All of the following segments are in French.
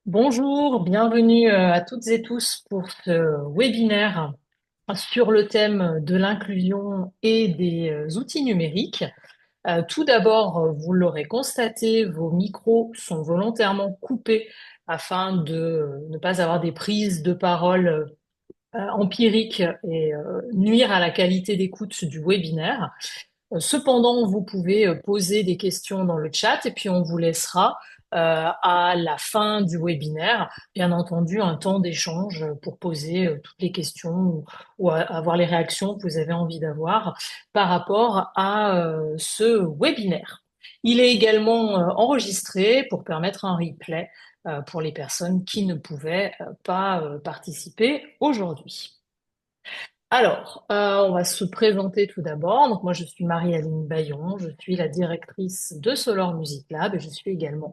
Bonjour, bienvenue à toutes et tous pour ce webinaire sur le thème de l'inclusion et des outils numériques. Tout d'abord, vous l'aurez constaté, vos micros sont volontairement coupés afin de ne pas avoir des prises de parole empiriques et nuire à la qualité d'écoute du webinaire. Cependant, vous pouvez poser des questions dans le chat et puis on vous laissera à la fin du webinaire, bien entendu, un temps d'échange pour poser toutes les questions ou avoir les réactions que vous avez envie d'avoir par rapport à ce webinaire. Il est également enregistré pour permettre un replay pour les personnes qui ne pouvaient pas participer aujourd'hui. Alors, on va se présenter tout d'abord. Donc, moi, je suis Marie-Aline Bayon, je suis la directrice de Solar Music Lab et je suis également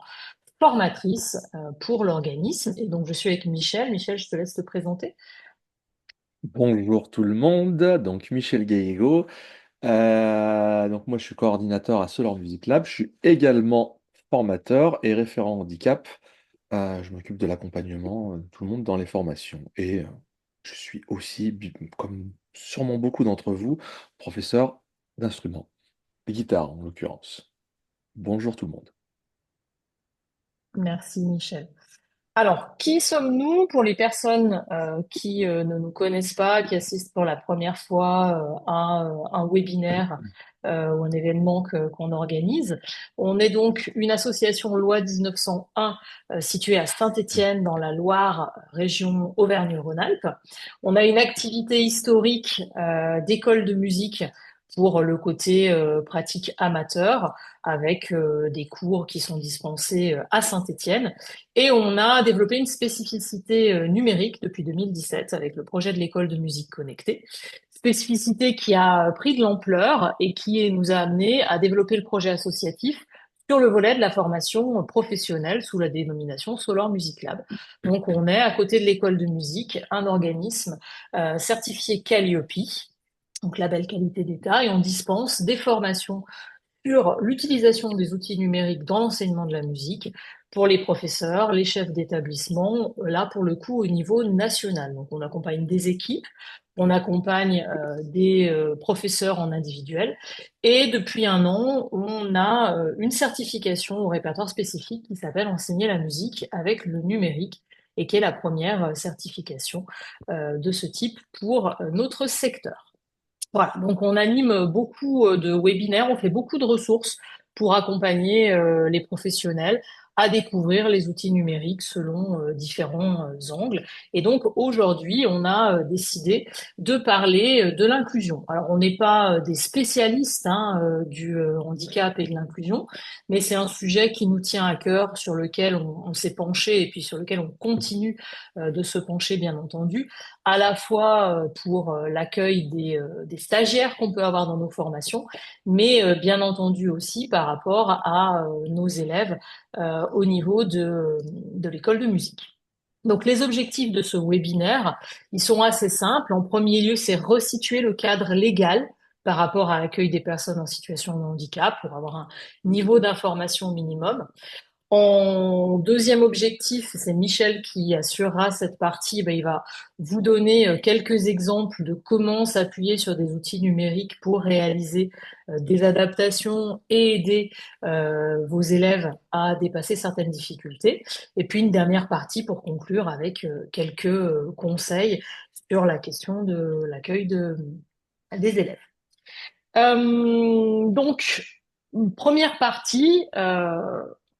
formatrice pour l'organisme. Et donc, je suis avec Michel. Michel, je te laisse te présenter. Bonjour tout le monde, donc Michel Gallego. Donc moi je suis coordinateur à Solar Music Lab, je suis également formateur et référent handicap. Je m'occupe de l'accompagnement de tout le monde dans les formations et je suis aussi, comme sûrement beaucoup d'entre vous, professeur d'instruments, de guitare en l'occurrence. Bonjour tout le monde. Merci, Michel. Alors, qui sommes-nous pour les personnes qui ne nous connaissent pas, qui assistent pour la première fois à un webinaire ou un événement qu'on organise? On est donc une association loi 1901 située à Saint-Étienne dans la Loire, région Auvergne-Rhône-Alpes. On a une activité historique d'école de musique pour le côté pratique amateur avec des cours qui sont dispensés à Saint-Étienne. Et on a développé une spécificité numérique depuis 2017 avec le projet de l'école de musique connectée. Spécificité qui a pris de l'ampleur et qui nous a amené à développer le projet associatif sur le volet de la formation professionnelle sous la dénomination Solar Music Lab. Donc on est à côté de l'école de musique, un organisme certifié Calliope, donc label qualité d'État, et on dispense des formations sur l'utilisation des outils numériques dans l'enseignement de la musique pour les professeurs, les chefs d'établissement, là pour le coup au niveau national. Donc on accompagne des équipes, on accompagne des professeurs en individuel et depuis un an, on a une certification au répertoire spécifique qui s'appelle Enseigner la musique avec le numérique et qui est la première certification de ce type pour notre secteur. Voilà, donc on anime beaucoup de webinaires, on fait beaucoup de ressources pour accompagner les professionnels à découvrir les outils numériques selon différents angles. Et donc aujourd'hui, on a décidé de parler de l'inclusion. Alors on n'est pas des spécialistes du handicap et de l'inclusion, mais c'est un sujet qui nous tient à cœur, sur lequel on s'est penché et puis sur lequel on continue de se pencher, bien entendu à la fois pour l'accueil des stagiaires qu'on peut avoir dans nos formations, mais bien entendu aussi par rapport à nos élèves au niveau de l'école de musique. Donc les objectifs de ce webinaire, ils sont assez simples. En premier lieu, c'est resituer le cadre légal par rapport à l'accueil des personnes en situation de handicap pour avoir un niveau d'information minimum. En deuxième objectif, c'est Michel qui assurera cette partie. Ben, il va vous donner quelques exemples de comment s'appuyer sur des outils numériques pour réaliser des adaptations et aider vos élèves à dépasser certaines difficultés. Et puis une dernière partie pour conclure avec quelques conseils sur la question de l'accueil des élèves. Donc, une première partie,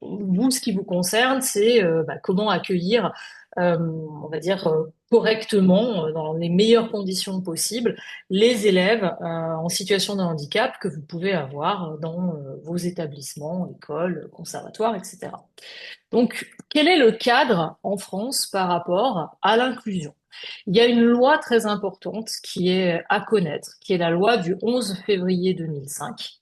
vous, ce qui vous concerne, c'est comment accueillir, on va dire, correctement, dans les meilleures conditions possibles, les élèves en situation de handicap que vous pouvez avoir dans vos établissements, écoles, conservatoires, etc. Donc, quel est le cadre en France par rapport à l'inclusion? Il y a une loi très importante qui est à connaître, qui est la loi du 11 février 2005,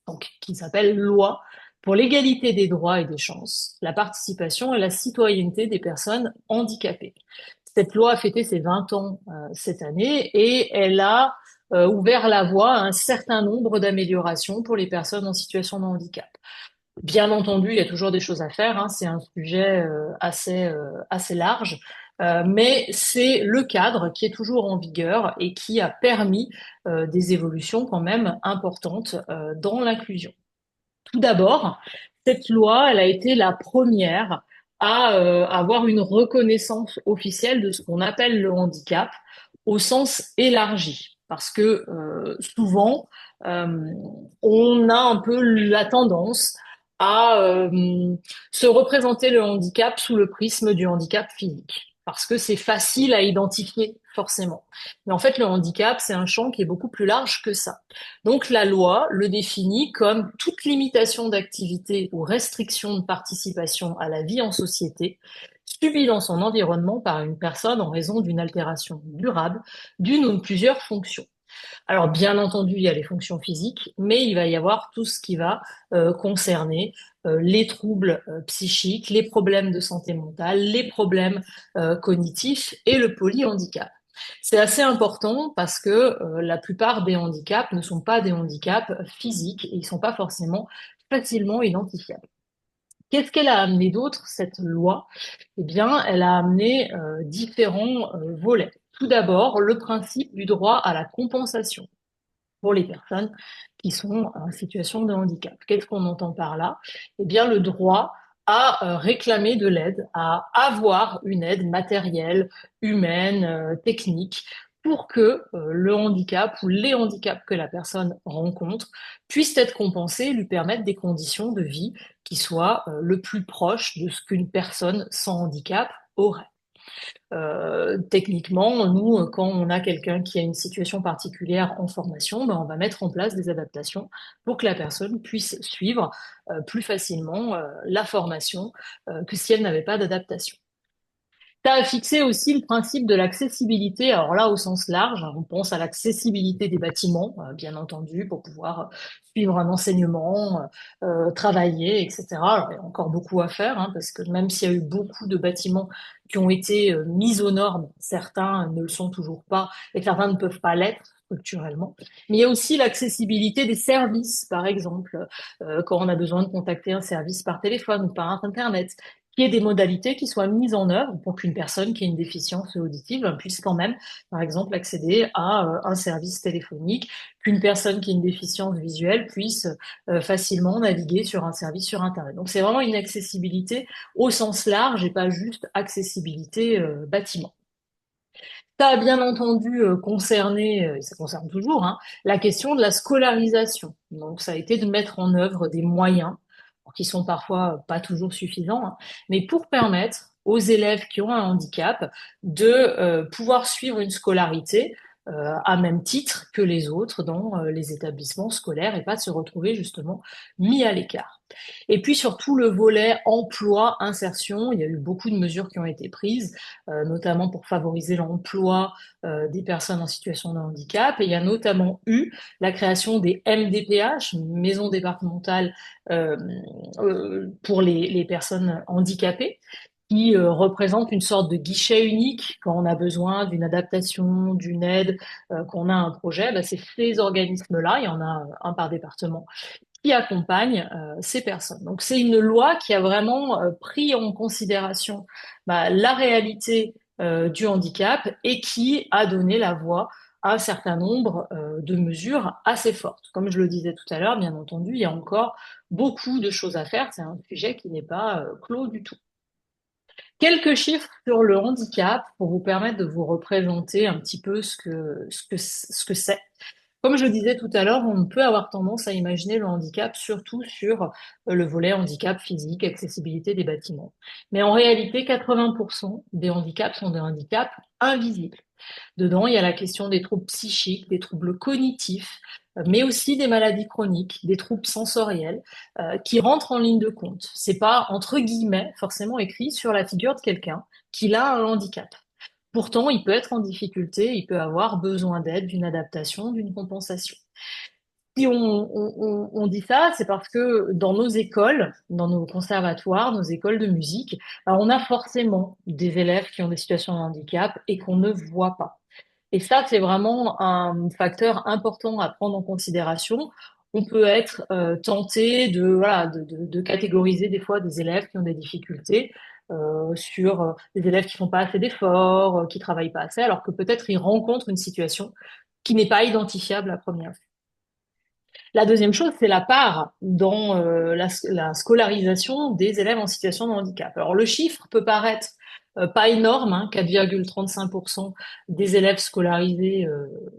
donc qui s'appelle Loi pour l'égalité des droits et des chances, la participation et la citoyenneté des personnes handicapées. Cette loi a fêté ses 20 ans cette année et elle a ouvert la voie à un certain nombre d'améliorations pour les personnes en situation de handicap. Bien entendu, il y a toujours des choses à faire, hein. C'est un sujet assez large. Mais c'est le cadre qui est toujours en vigueur et qui a permis des évolutions quand même importantes dans l'inclusion. Tout d'abord, cette loi, elle a été la première à avoir une reconnaissance officielle de ce qu'on appelle le handicap au sens élargi. Parce que souvent, euh, on a un peu la tendance à se représenter le handicap sous le prisme du handicap physique. Parce que c'est facile à identifier, forcément. Mais en fait, le handicap, c'est un champ qui est beaucoup plus large que ça. Donc la loi le définit comme toute limitation d'activité ou restriction de participation à la vie en société subie dans son environnement par une personne en raison d'une altération durable d'une ou de plusieurs fonctions. Alors bien entendu, il y a les fonctions physiques, mais il va y avoir tout ce qui va concerner les troubles psychiques, les problèmes de santé mentale, les problèmes cognitifs et le polyhandicap. C'est assez important parce que la plupart des handicaps ne sont pas des handicaps physiques et ils sont pas forcément facilement identifiables. Qu'est-ce qu'elle a amené d'autre, cette loi? Eh bien, elle a amené différents volets. Tout d'abord, le principe du droit à la compensation pour les personnes qui sont en situation de handicap. Qu'est-ce qu'on entend par là? Eh bien, le droit à réclamer de l'aide, à avoir une aide matérielle, humaine, technique, pour que le handicap ou les handicaps que la personne rencontre puissent être compensés et lui permettre des conditions de vie qui soient le plus proches de ce qu'une personne sans handicap aurait. Techniquement, nous, quand on a quelqu'un qui a une situation particulière en formation, ben, on va mettre en place des adaptations pour que la personne puisse suivre plus facilement la formation que si elle n'avait pas d'adaptation. Tu as fixé aussi le principe de l'accessibilité. Alors là, au sens large, on pense à l'accessibilité des bâtiments, bien entendu, pour pouvoir suivre un enseignement, travailler, etc. Alors, il y a encore beaucoup à faire, hein, parce que même s'il y a eu beaucoup de bâtiments qui ont été mis aux normes, certains ne le sont toujours pas et certains ne peuvent pas l'être structurellement. Mais il y a aussi l'accessibilité des services, par exemple, quand on a besoin de contacter un service par téléphone ou par Internet, qu'il y ait des modalités qui soient mises en œuvre pour qu'une personne qui a une déficience auditive puisse quand même, par exemple, accéder à un service téléphonique, qu'une personne qui a une déficience visuelle puisse facilement naviguer sur un service sur Internet. Donc c'est vraiment une accessibilité au sens large et pas juste accessibilité bâtiment. Ça a bien entendu concerné, et ça concerne toujours, hein, la question de la scolarisation. Donc, ça a été de mettre en œuvre des moyens, qui sont parfois pas toujours suffisants, hein, mais pour permettre aux élèves qui ont un handicap de pouvoir suivre une scolarité à même titre que les autres dans les établissements scolaires et pas de se retrouver justement mis à l'écart. Et puis surtout le volet emploi, insertion, il y a eu beaucoup de mesures qui ont été prises notamment pour favoriser l'emploi des personnes en situation de handicap. Et il y a notamment eu la création des MDPH, maisons départementales euh, pour les personnes handicapées, qui représentent une sorte de guichet unique quand on a besoin d'une adaptation, d'une aide, qu'on a un projet. Ben, c'est ces organismes-là, il y en a un par département, qui accompagnent ces personnes. Donc c'est une loi qui a vraiment pris en considération la réalité du handicap et qui a donné la voix à un certain nombre de mesures assez fortes. Comme je le disais tout à l'heure, bien entendu, il y a encore beaucoup de choses à faire. C'est un sujet qui n'est pas clos du tout. Quelques chiffres sur le handicap pour vous permettre de vous représenter un petit peu ce que c'est. Comme je le disais tout à l'heure, on peut avoir tendance à imaginer le handicap surtout sur le volet handicap physique, accessibilité des bâtiments. Mais en réalité, 80% des handicaps sont des handicaps invisibles. Dedans, il y a la question des troubles psychiques, des troubles cognitifs, mais aussi des maladies chroniques, des troubles sensoriels, qui rentrent en ligne de compte. C'est pas, entre guillemets, forcément écrit sur la figure de quelqu'un qu'il a un handicap. Pourtant, il peut être en difficulté, il peut avoir besoin d'aide, d'une adaptation, d'une compensation. Si on dit ça, c'est parce que dans nos écoles, dans nos conservatoires, nos écoles de musique, on a forcément des élèves qui ont des situations de handicap et qu'on ne voit pas. Et ça, c'est vraiment un facteur important à prendre en considération. on peut être tenté de, voilà, de catégoriser des fois des élèves qui ont des difficultés sur des élèves qui font pas assez d'efforts, qui travaillent pas assez, alors que peut-être ils rencontrent une situation qui n'est pas identifiable à première vue. La deuxième chose, c'est la part dans la scolarisation des élèves en situation de handicap. Alors le chiffre peut paraître pas énorme, hein, 4,35% des élèves scolarisés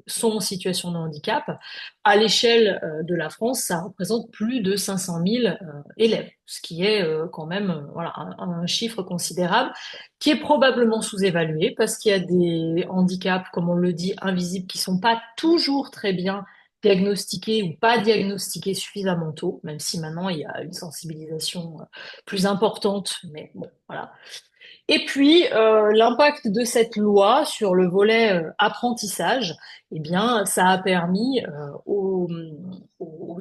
sont en situation de handicap. À l'échelle de la France, ça représente plus de 500 000 élèves, ce qui est quand même voilà, un chiffre considérable, qui est probablement sous-évalué parce qu'il y a des handicaps, comme on le dit, invisibles, qui sont pas toujours très bien diagnostiqués ou pas diagnostiqués suffisamment tôt, même si maintenant il y a une sensibilisation plus importante, mais bon, voilà. Et puis, l'impact de cette loi sur le volet apprentissage, eh bien, ça a permis aux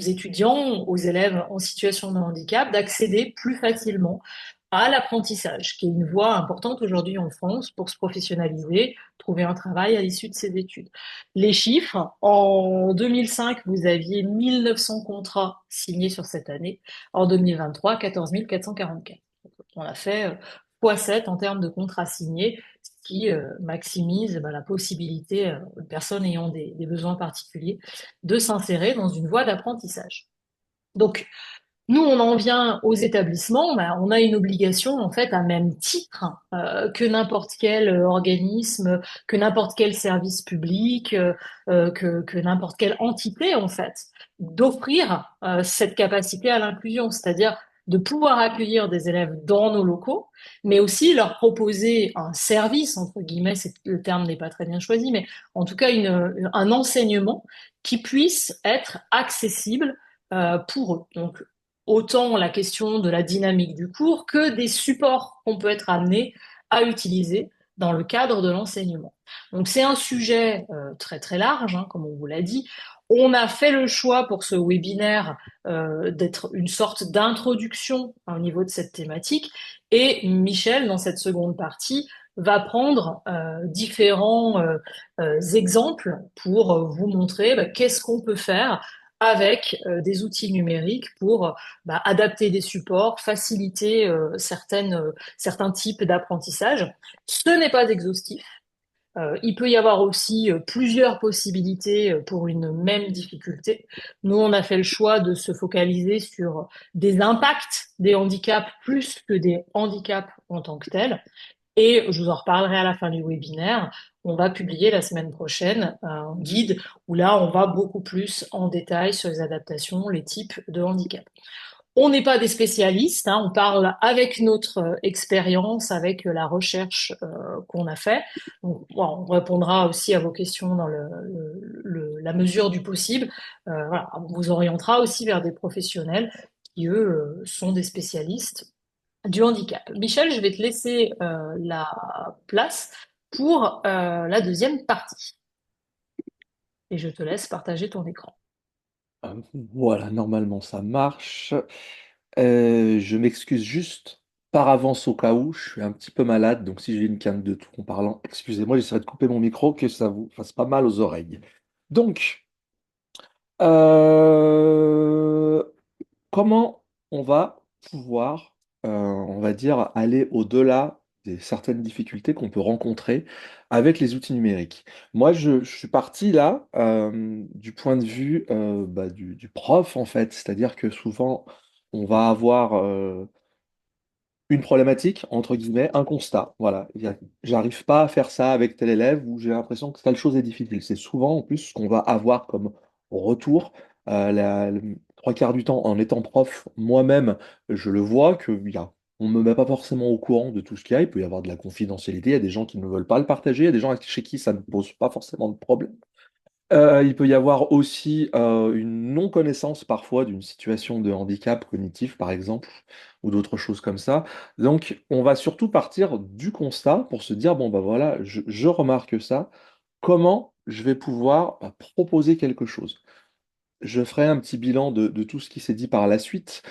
étudiants, aux élèves en situation de handicap d'accéder plus facilement à l'apprentissage, qui est une voie importante aujourd'hui en France pour se professionnaliser, trouver un travail à l'issue de ses études. Les chiffres, en 2005, vous aviez 1900 contrats signés sur cette année. En 2023, 14 444. On a fait x7 en termes de contrats signés, ce qui maximise la possibilité aux personnes ayant des besoins particuliers de s'insérer dans une voie d'apprentissage. Donc, nous, on en vient aux établissements, on a une obligation en fait à même titre que n'importe quel organisme, que n'importe quel service public, que n'importe quelle entité en fait, d'offrir cette capacité à l'inclusion, c'est-à-dire de pouvoir accueillir des élèves dans nos locaux, mais aussi leur proposer un service, entre guillemets, le terme n'est pas très bien choisi, mais en tout cas un enseignement qui puisse être accessible pour eux. Donc, autant la question de la dynamique du cours que des supports qu'on peut être amené à utiliser dans le cadre de l'enseignement. Donc c'est un sujet très très large, hein, comme on vous l'a dit. On a fait le choix pour ce webinaire d'être une sorte d'introduction au niveau de cette thématique. Et Michel, dans cette seconde partie, va prendre différents exemples pour vous montrer qu'est-ce qu'on peut faire avec des outils numériques pour adapter des supports, faciliter certains types d'apprentissage. Ce n'est pas exhaustif. Il peut y avoir aussi plusieurs possibilités pour une même difficulté. Nous, on a fait le choix de se focaliser sur des impacts des handicaps plus que des handicaps en tant que tels. Et je vous en reparlerai à la fin du webinaire. On va publier la semaine prochaine un guide où là, on va beaucoup plus en détail sur les adaptations, les types de handicap. On n'est pas des spécialistes, hein, on parle avec notre expérience, avec la recherche qu'on a fait. Donc, bon, on répondra aussi à vos questions dans la mesure du possible. Voilà, on vous orientera aussi vers des professionnels qui, eux, sont des spécialistes du handicap. Michel, je vais te laisser la place pour la deuxième partie et je te laisse partager ton écran. Voilà, normalement ça marche. Je m'excuse juste par avance au cas où, je suis un petit peu malade, donc si j'ai une canne de tout en parlant, excusez-moi, j'essaierai de couper mon micro, que ça vous fasse pas mal aux oreilles. Donc, euh, comment on va pouvoir, on va dire, aller au-delà des certaines difficultés qu'on peut rencontrer avec les outils numériques? Moi, je suis parti là du point de vue du prof, en fait. C'est-à-dire que souvent, on va avoir une problématique, entre guillemets, un constat. Voilà, j'arrive pas à faire ça avec tel élève ou j'ai l'impression que telle chose est difficile. C'est souvent en plus ce qu'on va avoir comme retour. Le trois quarts du temps, en étant prof, moi-même, je le vois on ne me met pas forcément au courant de tout ce qu'il y a. Il peut y avoir de la confidentialité, il y a des gens qui ne veulent pas le partager, il y a des gens chez qui ça ne pose pas forcément de problème. Il peut y avoir aussi une non-connaissance parfois d'une situation de handicap cognitif, par exemple, ou d'autres choses comme ça. Donc, on va surtout partir du constat pour se dire, bon, bah voilà, je remarque ça, comment je vais pouvoir proposer quelque chose? Je ferai un petit bilan de tout ce qui s'est dit par la suite,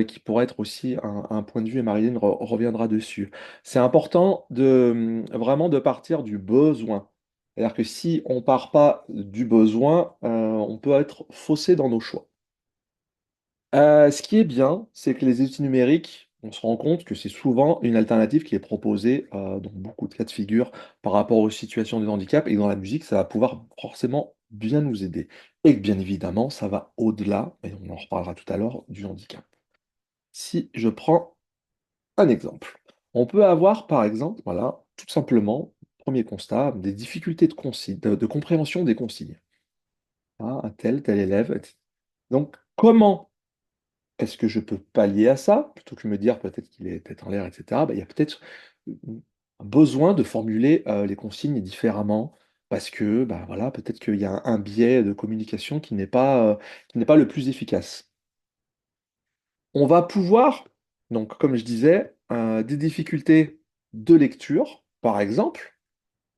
qui pourrait être aussi un point de vue, et Marilyn reviendra dessus. C'est important vraiment de partir du besoin. C'est-à-dire que si on part pas du besoin, on peut être faussé dans nos choix. Ce qui est bien, c'est que les outils numériques, on se rend compte que c'est souvent une alternative qui est proposée dans beaucoup de cas de figure par rapport aux situations de handicap. Et dans la musique, ça va pouvoir forcément bien nous aider. Et que bien évidemment, ça va au-delà, et on en reparlera tout à l'heure, du handicap. Si je prends un exemple, on peut avoir par exemple, voilà, tout simplement, premier constat, des difficultés de compréhension des consignes. Ah, un tel élève, etc. Donc, comment est-ce que je peux pallier à ça, plutôt que me dire peut-être qu'il est tête en l'air, etc. Il y a peut-être un besoin de formuler les consignes différemment, parce que bah, voilà, peut-être qu'il y a un biais de communication qui n'est pas le plus efficace. On va pouvoir, donc comme je disais, des difficultés de lecture, par exemple.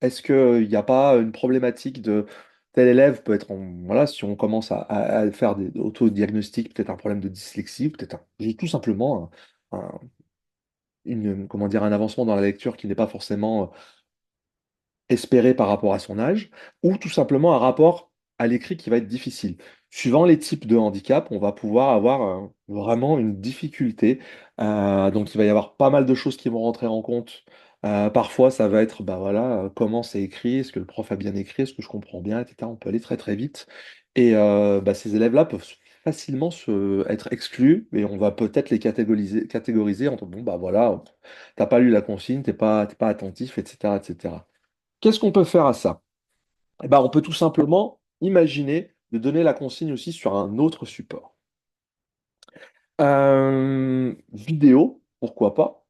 Est-ce qu'il n'y a pas une problématique de tel élève peut être voilà, si on commence à faire des autodiagnostics, peut-être un problème de dyslexie, peut-être j'ai tout simplement comment dire, un avancement dans la lecture qui n'est pas forcément espéré par rapport à son âge, ou tout simplement un rapport à l'écrit qui va être difficile. Suivant les types de handicap, on va pouvoir avoir vraiment une difficulté. Donc il va y avoir pas mal de choses qui vont rentrer en compte. Parfois, ça va être, bah voilà, comment c'est écrit, est-ce que le prof a bien écrit, est-ce que je comprends bien, etc. On peut aller très très vite. Et bah, ces élèves-là peuvent facilement être exclus et on va peut-être les catégoriser entre, bon, bah voilà, t'as pas lu la consigne, t'es pas attentif, etc., etc. Qu'est-ce qu'on peut faire à ça? Eh ben, on peut tout simplement imaginer de donner la consigne aussi sur un autre support. Vidéo, pourquoi pas,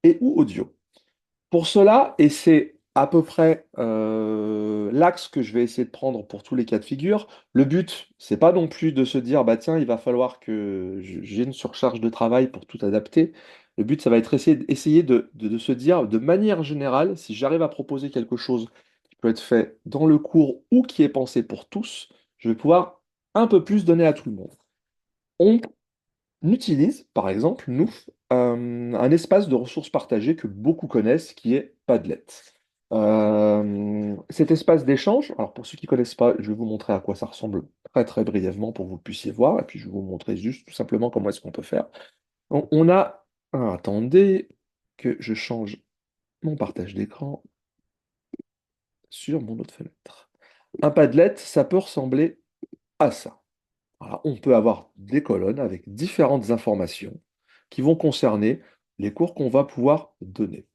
et ou audio. Pour cela, et c'est à peu près l'axe que je vais essayer de prendre pour tous les cas de figure, le but, c'est pas non plus de se dire, bah tiens, il va falloir que j'ai une surcharge de travail pour tout adapter. Le but, ça va être essayer de se dire, de manière générale, si j'arrive à proposer quelque chose qui peut être fait dans le cours ou qui est pensé pour tous, je vais pouvoir un peu plus donner à tout le monde. On utilise, par exemple, nous, un espace de ressources partagées que beaucoup connaissent, qui est Padlet. Cet espace d'échange, alors pour ceux qui ne connaissent pas, je vais vous montrer à quoi ça ressemble très très brièvement pour que vous puissiez voir, et puis je vais vous montrer juste tout simplement comment est-ce qu'on peut faire. On a, attendez que je change mon partage d'écran sur mon autre fenêtre. Un Padlet, ça peut ressembler à ça. Voilà, on peut avoir des colonnes avec différentes informations qui vont concerner les cours qu'on va pouvoir donner.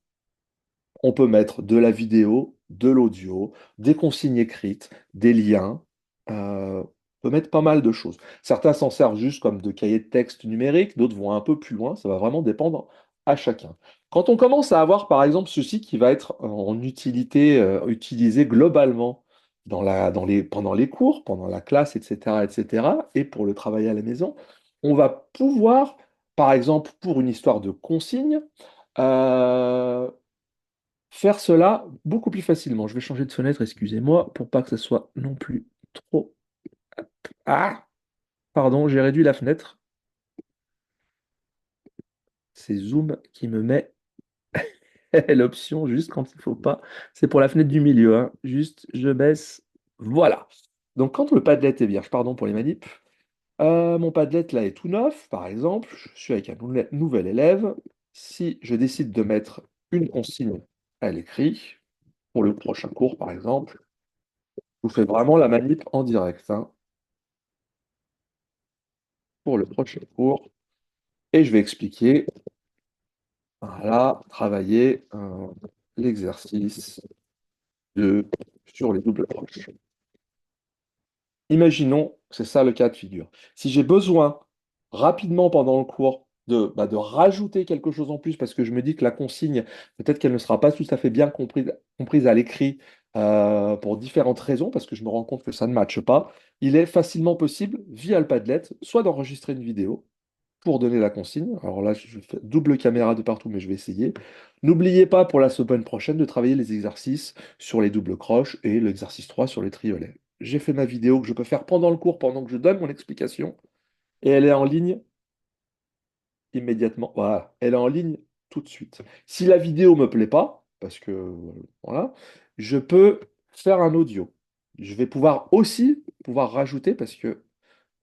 On peut mettre de la vidéo, de l'audio, des consignes écrites, des liens. On peut mettre pas mal de choses. Certains s'en servent juste comme de cahiers de texte numériques, d'autres vont un peu plus loin. Ça va vraiment dépendre à chacun. Quand on commence à avoir, par exemple, ceci qui va être en utilité, utilisé globalement pendant les cours, pendant la classe, etc., etc., et pour le travail à la maison, on va pouvoir, par exemple, pour une histoire de consigne, euh, faire cela beaucoup plus facilement. Je vais changer de fenêtre, excusez-moi, pour pas que ce soit non plus trop... Ah, pardon, j'ai réduit la fenêtre. C'est Zoom qui me met l'option juste quand il faut pas. C'est pour la fenêtre du milieu, hein. Juste, je baisse. Voilà. Donc quand le Padlet est vierge, pardon pour les manips, mon Padlet là est tout neuf, par exemple, je suis avec un nouvel élève. Si je décide de mettre une consigne à l'écrit, pour le prochain cours par exemple, je vous fais vraiment la manip en direct, hein, pour le prochain cours. Et je vais expliquer, voilà, travailler l'exercice de, sur les doubles croches. Imaginons, c'est ça le cas de figure. Si j'ai besoin rapidement pendant le cours de rajouter quelque chose en plus parce que je me dis que la consigne, peut-être qu'elle ne sera pas tout à fait bien comprise à l'écrit pour différentes raisons, parce que je me rends compte que ça ne matche pas, il est facilement possible, via le Padlet, soit d'enregistrer une vidéo, pour donner la consigne. Alors là, je fais double caméra de partout, mais je vais essayer. N'oubliez pas pour la semaine prochaine de travailler les exercices sur les doubles croches et l'exercice 3 sur les triolets. J'ai fait ma vidéo que je peux faire pendant le cours, pendant que je donne mon explication, et elle est en ligne immédiatement. Voilà, elle est en ligne tout de suite. Si la vidéo me plaît pas, parce que voilà, je peux faire un audio. Je vais pouvoir aussi pouvoir rajouter parce que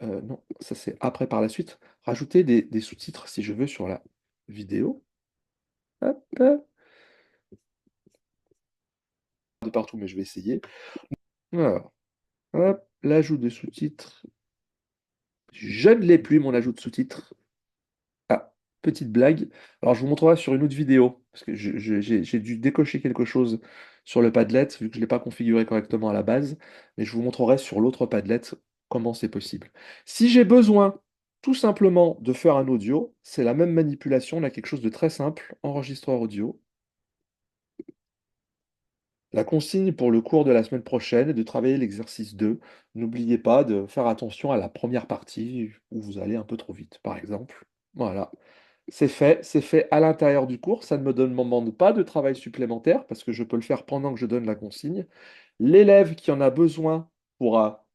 Non, ça c'est après par la suite. Rajouter des sous-titres si je veux sur la vidéo. Hop, de partout, mais je vais essayer. Alors, hop, l'ajout de sous-titres. Je ne l'ai plus, mon ajout de sous-titres. Ah, petite blague. Alors, je vous montrerai sur une autre vidéo, parce que j'ai dû décocher quelque chose sur le Padlet, vu que je ne l'ai pas configuré correctement à la base, mais je vous montrerai sur l'autre Padlet comment c'est possible. Si j'ai besoin tout simplement de faire un audio, c'est la même manipulation, on a quelque chose de très simple, enregistreur audio. La consigne pour le cours de la semaine prochaine est de travailler l'exercice 2. N'oubliez pas de faire attention à la première partie où vous allez un peu trop vite, par exemple. Voilà. C'est fait à l'intérieur du cours, ça ne me demande pas de travail supplémentaire parce que je peux le faire pendant que je donne la consigne. L'élève qui en a besoin pourra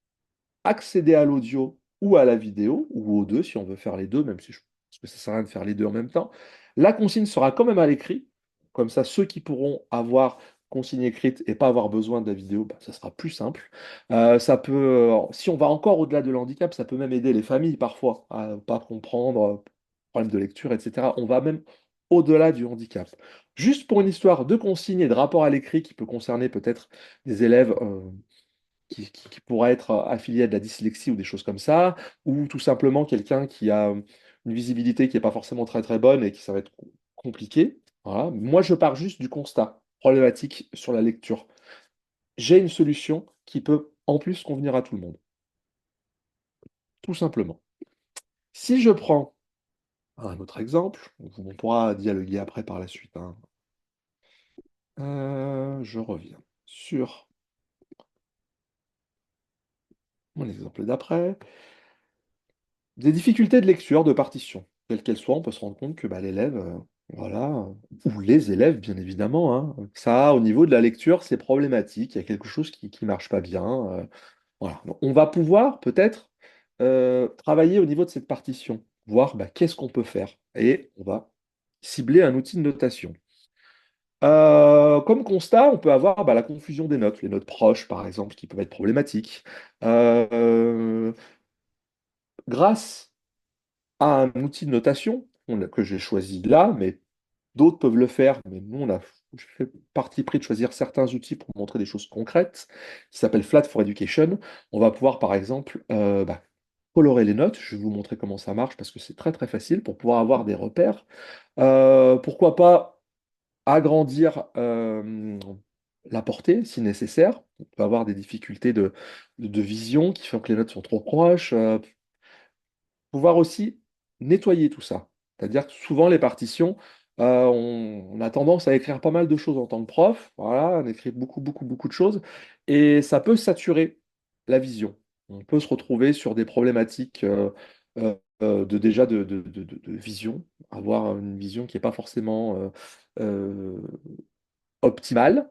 accéder à l'audio ou à la vidéo, ou aux deux si on veut faire les deux, même si je pense que ça sert à rien de faire les deux en même temps. La consigne sera quand même à l'écrit, comme ça ceux qui pourront avoir consigne écrite et pas avoir besoin de la vidéo, bah, ça sera plus simple. Ça peut, si on va encore au-delà de l'handicap, ça peut même aider les familles parfois à ne pas comprendre, problème de lecture, etc. On va même au-delà du handicap. Juste pour une histoire de consigne et de rapport à l'écrit qui peut concerner peut-être des élèves qui pourrait être affilié à de la dyslexie ou des choses comme ça, ou tout simplement quelqu'un qui a une visibilité qui n'est pas forcément très très bonne et qui ça va être compliqué. Voilà. Moi, je pars juste du constat problématique sur la lecture. J'ai une solution qui peut en plus convenir à tout le monde, tout simplement. Si je prends un autre exemple, on pourra dialoguer après par la suite, hein. Je reviens sur mon exemple d'après. Des difficultés de lecture, de partition, quelles qu'elles soient, on peut se rendre compte que bah, l'élève, voilà, ou les élèves, bien évidemment, hein, ça, au niveau de la lecture, c'est problématique, il y a quelque chose qui ne marche pas bien. Voilà. Donc, on va pouvoir peut-être travailler au niveau de cette partition, voir bah, qu'est-ce qu'on peut faire, et on va cibler un outil de notation. Comme constat, on peut avoir bah, la confusion des notes, les notes proches, par exemple, qui peuvent être problématiques. Euh, Grâce à un outil de notation que j'ai choisi là, mais d'autres peuvent le faire. Mais nous, je fais parti pris de choisir certains outils pour montrer des choses concrètes, qui s'appelle Flat for Education. On va pouvoir, par exemple, bah, colorer les notes. Je vais vous montrer comment ça marche parce que c'est très très facile pour pouvoir avoir des repères. Pourquoi pas agrandir la portée si nécessaire. On peut avoir des difficultés de vision qui font que les notes sont trop proches. Pouvoir aussi nettoyer tout ça. C'est-à-dire que souvent, les partitions, on a tendance à écrire pas mal de choses en tant que prof. Voilà, on écrit beaucoup, beaucoup, beaucoup de choses. Et ça peut saturer la vision. On peut se retrouver sur des problématiques de déjà de vision, avoir une vision qui n'est pas forcément euh, optimale.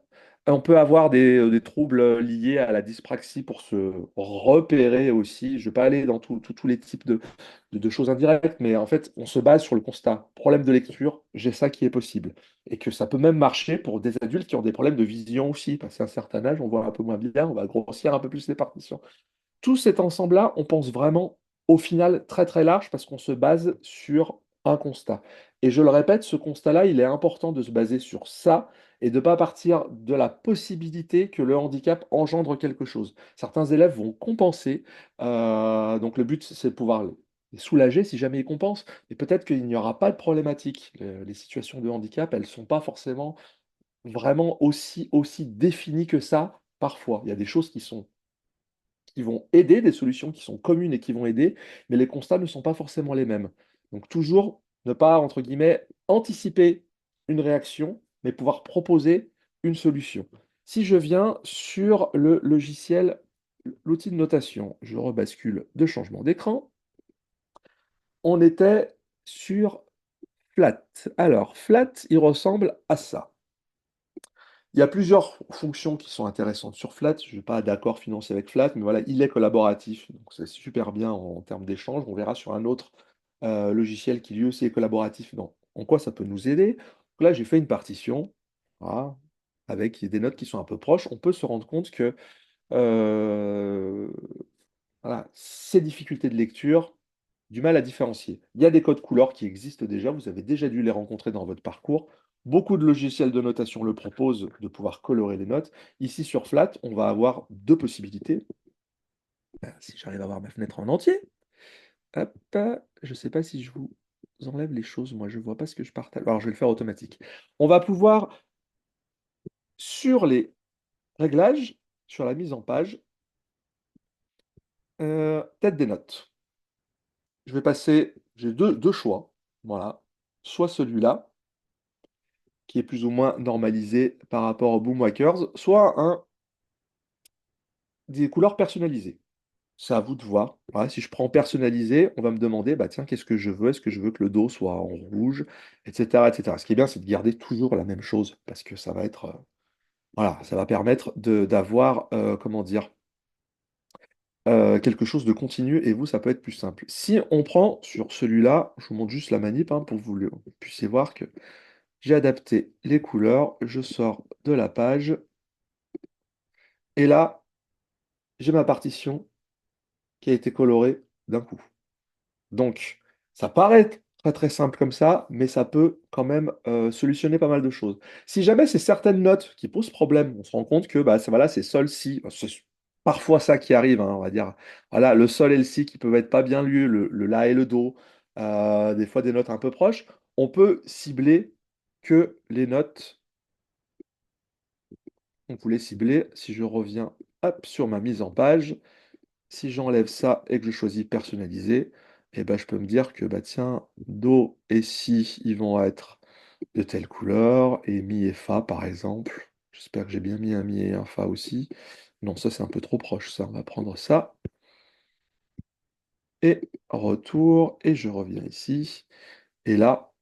On peut avoir des troubles liés à la dyspraxie pour se repérer aussi. Je ne vais pas aller dans tous les types de choses indirectes, mais en fait, on se base sur le constat. Problème de lecture, j'ai ça qui est possible. Et que ça peut même marcher pour des adultes qui ont des problèmes de vision aussi. Passé un certain âge, on voit un peu moins bien, on va grossir un peu plus les partitions. Tout cet ensemble-là, on pense vraiment au final très très large parce qu'on se base sur un constat. Et je le répète, ce constat-là, il est important de se baser sur ça et de ne pas partir de la possibilité que le handicap engendre quelque chose. Certains élèves vont compenser, donc le but c'est de pouvoir les soulager si jamais ils compensent, mais peut-être qu'il n'y aura pas de problématique. Les situations de handicap, elles ne sont pas forcément vraiment aussi définies que ça parfois. Il y a des choses qui vont aider, des solutions qui sont communes et qui vont aider, mais les constats ne sont pas forcément les mêmes. Donc toujours ne pas, entre guillemets, anticiper une réaction, mais pouvoir proposer une solution. Si je viens sur le logiciel, l'outil de notation, je rebascule de changement d'écran, on était sur Flat. Alors, Flat, il ressemble à ça. Il y a plusieurs fonctions qui sont intéressantes sur Flat. Je n'ai pas d'accord financier avec Flat, mais voilà, il est collaboratif. Donc c'est super bien en termes d'échange. On verra sur un autre logiciel qui lui aussi est collaboratif. En quoi ça peut nous aider. Donc là, j'ai fait une partition, voilà, avec des notes qui sont un peu proches. On peut se rendre compte que euh, voilà, ces difficultés de lecture, du mal à différencier. Il y a des codes couleurs qui existent déjà, vous avez déjà dû les rencontrer dans votre parcours. Beaucoup de logiciels de notation le proposent de pouvoir colorer les notes. Ici sur Flat, on va avoir deux possibilités. Si j'arrive à voir ma fenêtre en entier, hop, je ne sais pas si je vous enlève les choses, moi je ne vois pas ce que je partage. Alors je vais le faire automatique. On va pouvoir, sur les réglages, sur la mise en page, tête des notes. Je vais passer, j'ai deux choix. Voilà. Soit celui-là, qui est plus ou moins normalisé par rapport au Boomwhackers, soit des couleurs personnalisées. C'est à vous de voir. Voilà, si je prends personnalisé, on va me demander, bah tiens, qu'est-ce que je veux? Est-ce que je veux que le dos soit en rouge, etc., etc. Ce qui est bien, c'est de garder toujours la même chose, parce que ça va être, voilà, ça va permettre d'avoir, comment dire, quelque chose de continu, et vous, ça peut être plus simple. Si on prend sur celui-là, je vous montre juste la manip, hein, pour que vous puissiez voir que j'ai adapté les couleurs, je sors de la page, et là, j'ai ma partition qui a été colorée d'un coup. Donc, ça paraît très très simple comme ça, mais ça peut quand même solutionner pas mal de choses. Si jamais c'est certaines notes qui posent problème, on se rend compte que bah, voilà, c'est sol, si, c'est parfois ça qui arrive, hein, on va dire. Voilà, le sol et le si qui peuvent être pas bien lus, le la et le do, des fois des notes un peu proches, on peut cibler que les notes, on voulait cibler, si je reviens hop, sur ma mise en page, si j'enlève ça et que je choisis personnaliser, et ben, je peux me dire que bah, tiens, Do et Si, ils vont être de telle couleur, et Mi et Fa, par exemple. J'espère que j'ai bien mis un Mi et un Fa aussi. Non, ça c'est un peu trop proche, ça. On va prendre ça. Et retour, et je reviens ici. Et là,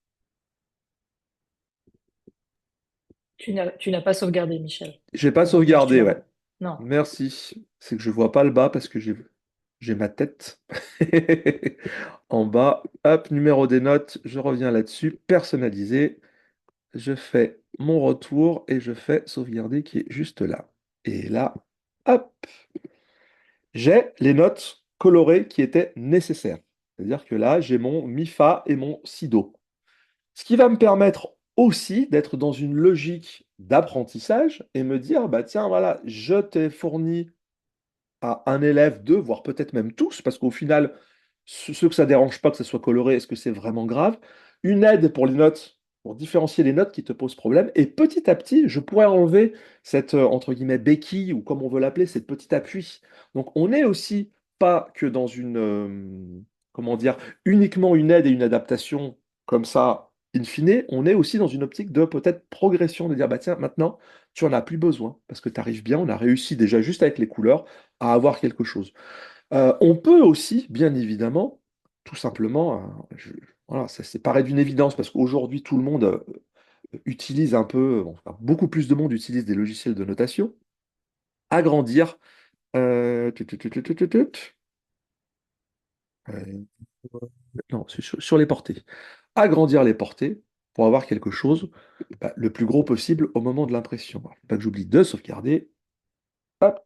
Tu n'as pas sauvegardé, Michel. j'ai pas Au montage, tu sauvegardé, vas ouais. voir. Non. Merci. C'est que je vois pas le bas parce que j'ai ma tête en bas. Hop, numéro des notes, je reviens là-dessus. Personnaliser. Je fais mon retour et je fais sauvegarder qui est juste là. Et là, hop, j'ai les notes colorées qui étaient nécessaires. C'est-à-dire que là, j'ai mon mi fa et mon si do. Ce qui va me permettre aussi d'être dans une logique d'apprentissage et me dire, bah tiens, voilà, je t'ai fourni à un élève, deux, voire peut-être même tous, parce qu'au final, ceux que ça dérange pas que ça soit coloré, est-ce que c'est vraiment grave? Une aide pour les notes, pour différencier les notes qui te posent problème, et petit à petit, je pourrais enlever cette, entre guillemets, béquille, ou comme on veut l'appeler, cette petit appui. Donc on n'est aussi pas que dans une, comment dire, uniquement une aide et une adaptation comme ça, in fine, on est aussi dans une optique de peut-être progression, de dire, bah tiens, maintenant, tu en as plus besoin, parce que tu arrives bien, on a réussi déjà juste avec les couleurs à avoir quelque chose. On peut aussi, bien évidemment, tout simplement, voilà, ça paraît d'une évidence parce qu'aujourd'hui tout le monde utilise un peu, bon, enfin, beaucoup plus de monde utilise des logiciels de notation, agrandir, tut, euh, non, c'est sur les portées, agrandir les portées pour avoir quelque chose bah, le plus gros possible au moment de l'impression. Alors, faut pas que j'oublie de sauvegarder. Hop,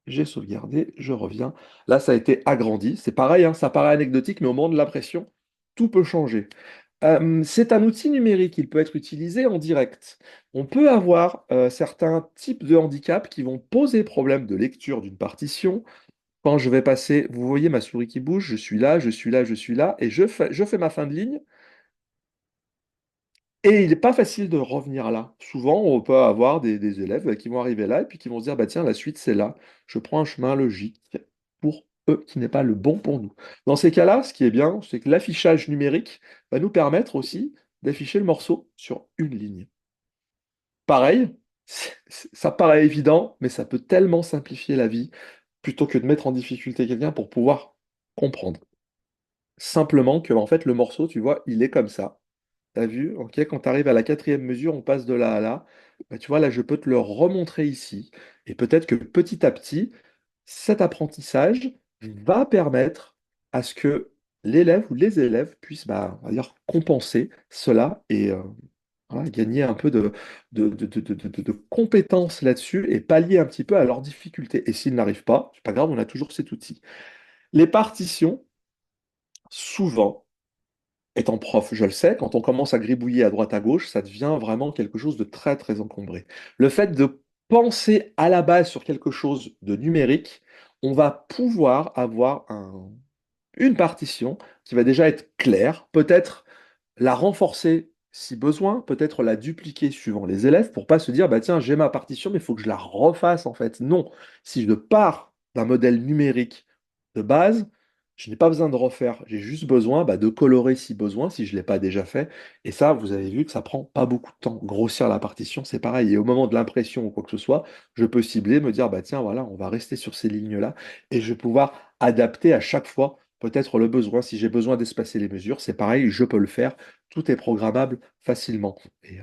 j'ai sauvegardé, je reviens. Là, ça a été agrandi. C'est pareil, hein, ça paraît anecdotique, mais au moment de l'impression, tout peut changer. C'est un outil numérique, il peut être utilisé en direct. On peut avoir certains types de handicaps qui vont poser problème de lecture d'une partition. Quand je vais passer, vous voyez ma souris qui bouge, je suis là, je suis là, je suis là, et je fais ma fin de ligne. Et il n'est pas facile de revenir là. Souvent, on peut avoir des élèves qui vont arriver là et puis qui vont se dire, bah tiens, la suite, c'est là. Je prends un chemin logique pour eux qui n'est pas le bon pour nous. Dans ces cas-là, ce qui est bien, c'est que l'affichage numérique va nous permettre aussi d'afficher le morceau sur une ligne. Pareil, ça paraît évident, mais ça peut tellement simplifier la vie plutôt que de mettre en difficulté quelqu'un pour pouvoir comprendre. Simplement que, en fait, le morceau, tu vois, il est comme ça. T'as vu? Ok, quand tu arrives à la quatrième mesure, on passe de là à là. Bah, tu vois, là, je peux te le remontrer ici. Et peut-être que petit à petit, cet apprentissage va permettre à ce que l'élève ou les élèves puissent, bah, on va dire, compenser cela. voilà, gagner un peu de compétences là-dessus et pallier un petit peu à leurs difficultés. Et s'ils n'arrivent pas, c'est pas grave, on a toujours cet outil. Les partitions, souvent, étant prof, je le sais, quand on commence à gribouiller à droite à gauche, ça devient vraiment quelque chose de très très encombré. Le fait de penser à la base sur quelque chose de numérique, on va pouvoir avoir une partition qui va déjà être claire, peut-être la renforcer si besoin, peut-être la dupliquer suivant les élèves pour pas se dire bah tiens, j'ai ma partition mais il faut que je la refasse en fait. Non, si je pars d'un modèle numérique de base, je n'ai pas besoin de refaire, j'ai juste besoin de colorer si besoin, si je ne l'ai pas déjà fait. Et ça, vous avez vu que ça prend pas beaucoup de temps. Grossir la partition, c'est pareil. Et au moment de l'impression ou quoi que ce soit, je peux cibler, me dire bah tiens, voilà, on va rester sur ces lignes-là et je vais pouvoir adapter à chaque fois peut-être le besoin. Si j'ai besoin d'espacer les mesures, c'est pareil, je peux le faire. Tout est programmable facilement. Et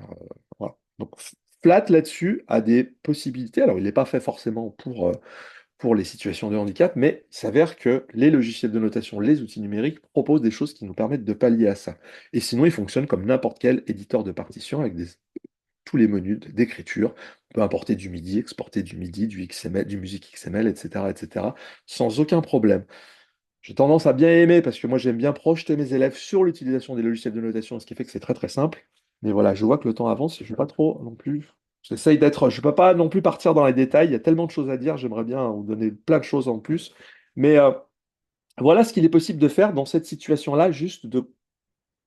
voilà. Donc, Flat là-dessus a des possibilités. Alors, il n'est pas fait forcément pour les situations de handicap, mais il s'avère que les logiciels de notation, les outils numériques proposent des choses qui nous permettent de pallier à ça. Et sinon, ils fonctionnent comme n'importe quel éditeur de partition avec tous les menus d'écriture. On peut importer du MIDI, exporter du MIDI, du XML, du musique XML, etc., etc., sans aucun problème. J'ai tendance à bien aimer parce que moi j'aime bien projeter mes élèves sur l'utilisation des logiciels de notation, ce qui fait que c'est très très simple. Mais voilà, je vois que le temps avance, je ne vais pas trop non plus. J'essaye d'être, je ne peux pas non plus partir dans les détails, il y a tellement de choses à dire, j'aimerais bien vous donner plein de choses en plus. Mais voilà ce qu'il est possible de faire dans cette situation-là, juste de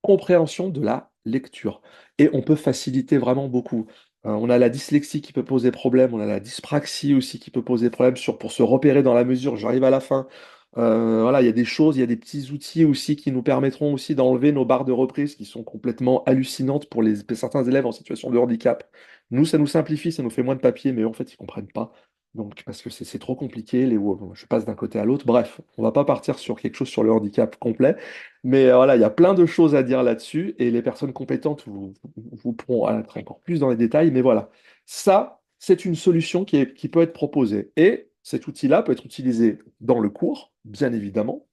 compréhension de la lecture. Et on peut faciliter vraiment beaucoup. On a la dyslexie qui peut poser problème, on a la dyspraxie aussi qui peut poser problème pour se repérer dans la mesure, j'arrive à la fin. Voilà, il y a des choses, il y a des petits outils aussi qui nous permettront aussi d'enlever nos barres de reprise qui sont complètement hallucinantes pour certains élèves en situation de handicap. Nous, ça nous simplifie, ça nous fait moins de papier, mais eux, en fait, ils comprennent pas. Donc, parce que c'est trop compliqué, je passe d'un côté à l'autre. Bref, on va pas partir sur quelque chose sur le handicap complet. Mais voilà, il y a plein de choses à dire là-dessus et les personnes compétentes vous pourront entrer encore plus dans les détails. Mais voilà, ça, c'est une solution qui peut être proposée. Et cet outil-là peut être utilisé dans le cours, bien évidemment,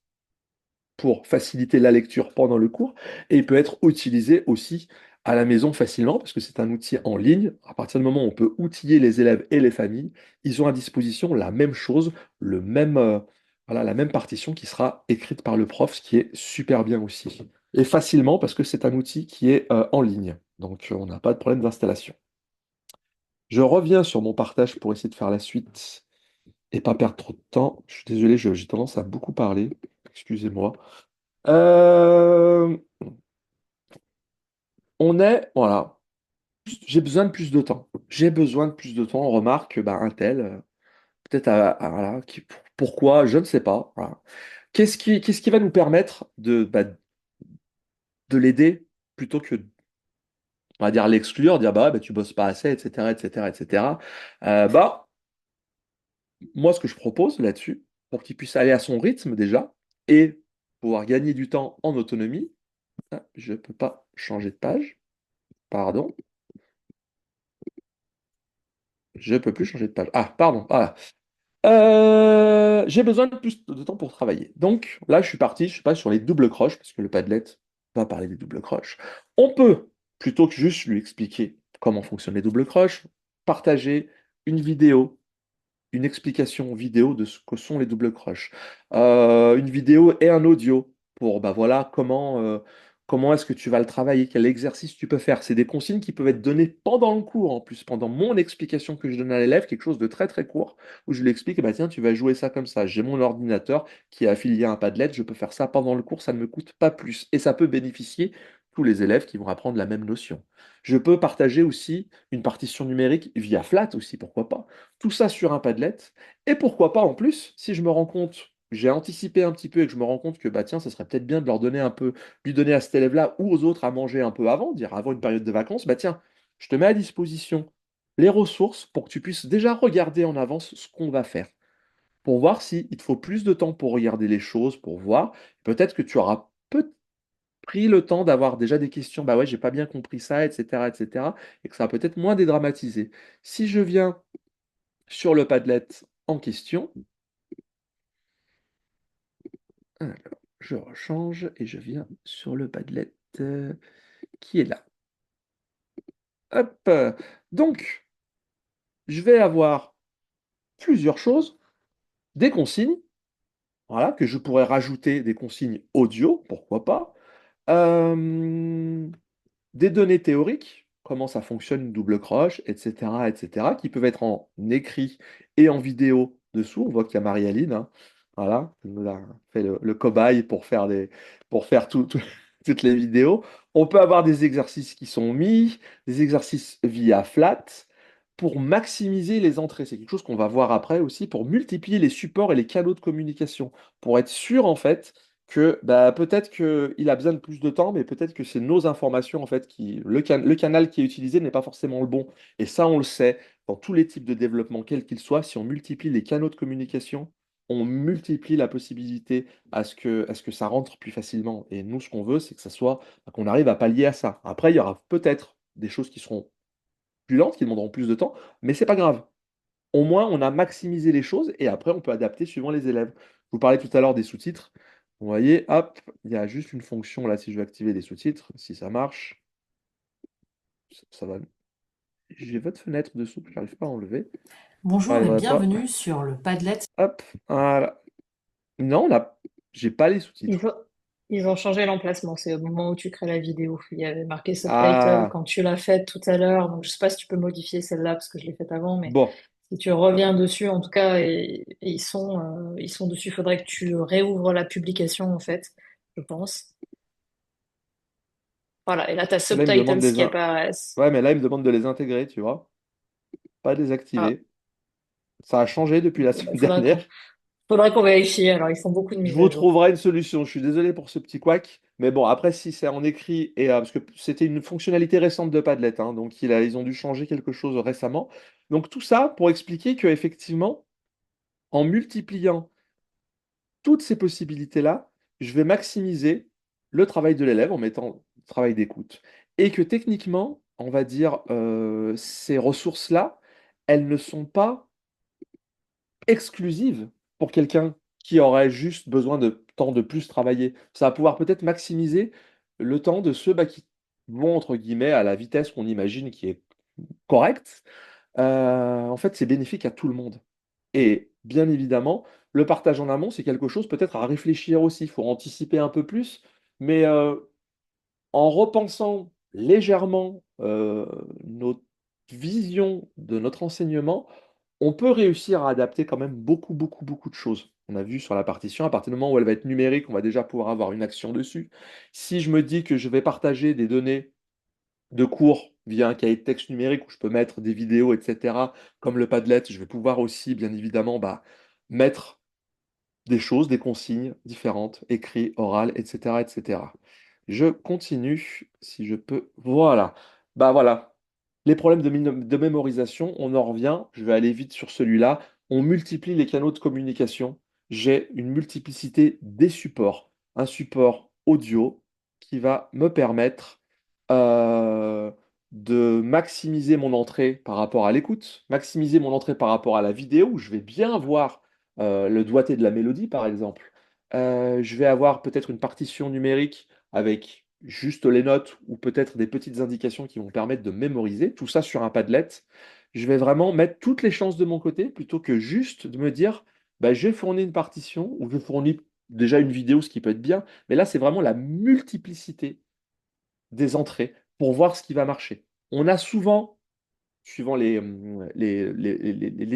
pour faciliter la lecture pendant le cours. Et il peut être utilisé aussi à la maison facilement parce que c'est un outil en ligne. À partir du moment où on peut outiller les élèves et les familles, ils ont à disposition la même chose, voilà, la même partition qui sera écrite par le prof, ce qui est super bien aussi. Et facilement parce que c'est un outil qui est en ligne. Donc on n'a pas de problème d'installation. Je reviens sur mon partage pour essayer de faire la suite et pas perdre trop de temps. Je suis désolé, j'ai tendance à beaucoup parler. Excusez-moi. Euh, voilà, j'ai besoin de plus de temps. J'ai besoin de plus de temps. On remarque que un tel, peut-être, voilà, pourquoi, je ne sais pas. Voilà. Qu'est-ce qui va nous permettre de l'aider plutôt que, on va dire, l'exclure, dire bah, ouais, bah tu bosses pas assez, etc., etc., etc. Bah, moi, ce que je propose là-dessus, pour qu'il puisse aller à son rythme déjà et pouvoir gagner du temps en autonomie, je ne peux pas changer de page, pardon. Je peux plus changer de page. Ah, pardon. Voilà. J'ai besoin de plus de temps pour travailler. Donc là, je suis parti, je suis pas sur les doubles croches, parce que le Padlet va parler des doubles croches. On peut, plutôt que juste lui expliquer comment fonctionnent les doubles croches, partager une vidéo, une explication vidéo de ce que sont les doubles croches. Une vidéo et un audio pour voilà comment est-ce que tu vas le travailler, quel exercice tu peux faire. C'est des consignes qui peuvent être données pendant le cours, en plus, pendant mon explication que je donne à l'élève, quelque chose de très très court, où je lui explique, bah tiens, tu vas jouer ça comme ça. J'ai mon ordinateur qui est affilié à un Padlet, je peux faire ça pendant le cours, ça ne me coûte pas plus. Et ça peut bénéficier tous les élèves qui vont apprendre la même notion. Je peux partager aussi une partition numérique via Flat aussi, pourquoi pas. Tout ça sur un Padlet. Et pourquoi pas en plus, si je me rends compte, j'ai anticipé un petit peu et que je me rends compte que bah tiens, ça serait peut-être bien de leur donner un peu, lui donner à cet élève-là ou aux autres à manger un peu avant, dire avant une période de vacances, bah tiens, je te mets à disposition les ressources pour que tu puisses déjà regarder en avance ce qu'on va faire. Pour voir si il te faut plus de temps pour regarder les choses, pour voir. Peut-être que tu auras pris le temps d'avoir déjà des questions, bah ouais, j'ai pas bien compris ça, etc., etc., et que ça va peut-être moins dédramatiser. Si je viens sur le Padlet en question, alors, je rechange et je viens sur le Padlet qui est là. Hop. Donc, je vais avoir plusieurs choses, des consignes, voilà, que je pourrais rajouter des consignes audio, pourquoi pas. Euh, des données théoriques, comment ça fonctionne une double croche, etc., qui peuvent être en écrit et en vidéo dessous. On voit qu'il y a Marie-Aline, hein, voilà, qui nous a fait le cobaye pour faire toutes les vidéos. On peut avoir des exercices qui sont mis, des exercices via Flat pour maximiser les entrées. C'est quelque chose qu'on va voir après aussi pour multiplier les supports et les canaux de communication, pour être sûr en fait que bah, peut-être qu'il a besoin de plus de temps, mais peut-être que c'est nos informations, en fait, le canal qui est utilisé n'est pas forcément le bon. Et ça, on le sait, dans tous les types de développement, quels qu'ils soient, si on multiplie les canaux de communication, on multiplie la possibilité à ce que ça rentre plus facilement. Et nous, ce qu'on veut, c'est que ça soit, qu'on arrive à pallier à ça. Après, il y aura peut-être des choses qui seront plus lentes, qui demanderont plus de temps, mais c'est pas grave. Au moins, on a maximisé les choses et après, on peut adapter suivant les élèves. Je vous parlais tout à l'heure des sous-titres. Vous voyez, hop, il y a juste une fonction là, si je veux activer les sous-titres, si ça marche, ça va. J'ai votre fenêtre dessous que je n'arrive pas à enlever. Ah, Bonjour il et ne pas. bienvenue sur le Padlet. Hop, voilà. Non, j'ai pas les Ils sous-titres. vont, ils ont changé l'emplacement. C'est au moment où tu crées la vidéo. Il y avait marqué subtitle Ah, quand tu l'as faite tout à l'heure. Donc, je sais pas si tu peux modifier celle-là parce que je l'ai faite avant, mais bon, si tu reviens dessus, en tout cas, et ils sont dessus. Il faudrait que tu réouvres la publication, en fait, je pense. Voilà. Et là, tu as là, il me demande subtitles qui apparaissent. Ouais, mais là, il me demande de les intégrer, tu vois. Pas Ah, désactiver. Ça a changé depuis la bon, bah, semaine dernière. faudrait qu'on vérifie. Alors, ils font beaucoup de Je mises vous à jour. trouverai une solution. Je suis désolé pour ce petit couac. Mais bon, après, si c'est en écrit, parce que c'était une fonctionnalité récente de Padlet, hein, donc ils ont dû changer quelque chose récemment. Donc tout ça pour expliquer qu'effectivement, en multipliant toutes ces possibilités-là, je vais maximiser le travail de l'élève en mettant le travail d'écoute. Et que techniquement, on va dire, ces ressources-là, elles ne sont pas exclusive pour quelqu'un qui aurait juste besoin de temps de plus travailler. Ça va pouvoir peut-être maximiser le temps de ceux qui vont, entre guillemets, à la vitesse qu'on imagine qui est correcte. En fait, c'est bénéfique à tout le monde. Et bien évidemment, le partage en amont, c'est quelque chose peut-être à réfléchir aussi. Il faut anticiper un peu plus. Mais en repensant légèrement notre vision de notre enseignement, on peut réussir à adapter quand même beaucoup de choses. On a vu sur la partition, à partir du moment où elle va être numérique, on va déjà pouvoir avoir une action dessus. Si je me dis que je vais partager des données de cours via un cahier de texte numérique où je peux mettre des vidéos, etc., comme le Padlet, je vais pouvoir aussi, bien évidemment, mettre des choses, des consignes différentes, écrit, oral, etc., etc. Je continue, si je peux. Voilà. Bah voilà. Les problèmes de mémorisation, on en revient. Je vais aller vite sur celui-là. On multiplie les canaux de communication. J'ai une multiplicité des supports. Un support audio qui va me permettre euh, de maximiser mon entrée par rapport à l'écoute, maximiser mon entrée par rapport à la vidéo, où je vais bien voir le doigté de la mélodie, par exemple. Je vais avoir peut-être une partition numérique avec juste les notes ou peut-être des petites indications qui vont permettre de mémoriser, tout ça sur un Padlet. Je vais vraiment mettre toutes les chances de mon côté plutôt que juste de me dire, bah, j'ai fourni une partition ou je fournis déjà une vidéo, ce qui peut être bien, mais là, c'est vraiment la multiplicité des entrées pour voir ce qui va marcher. On a souvent suivant les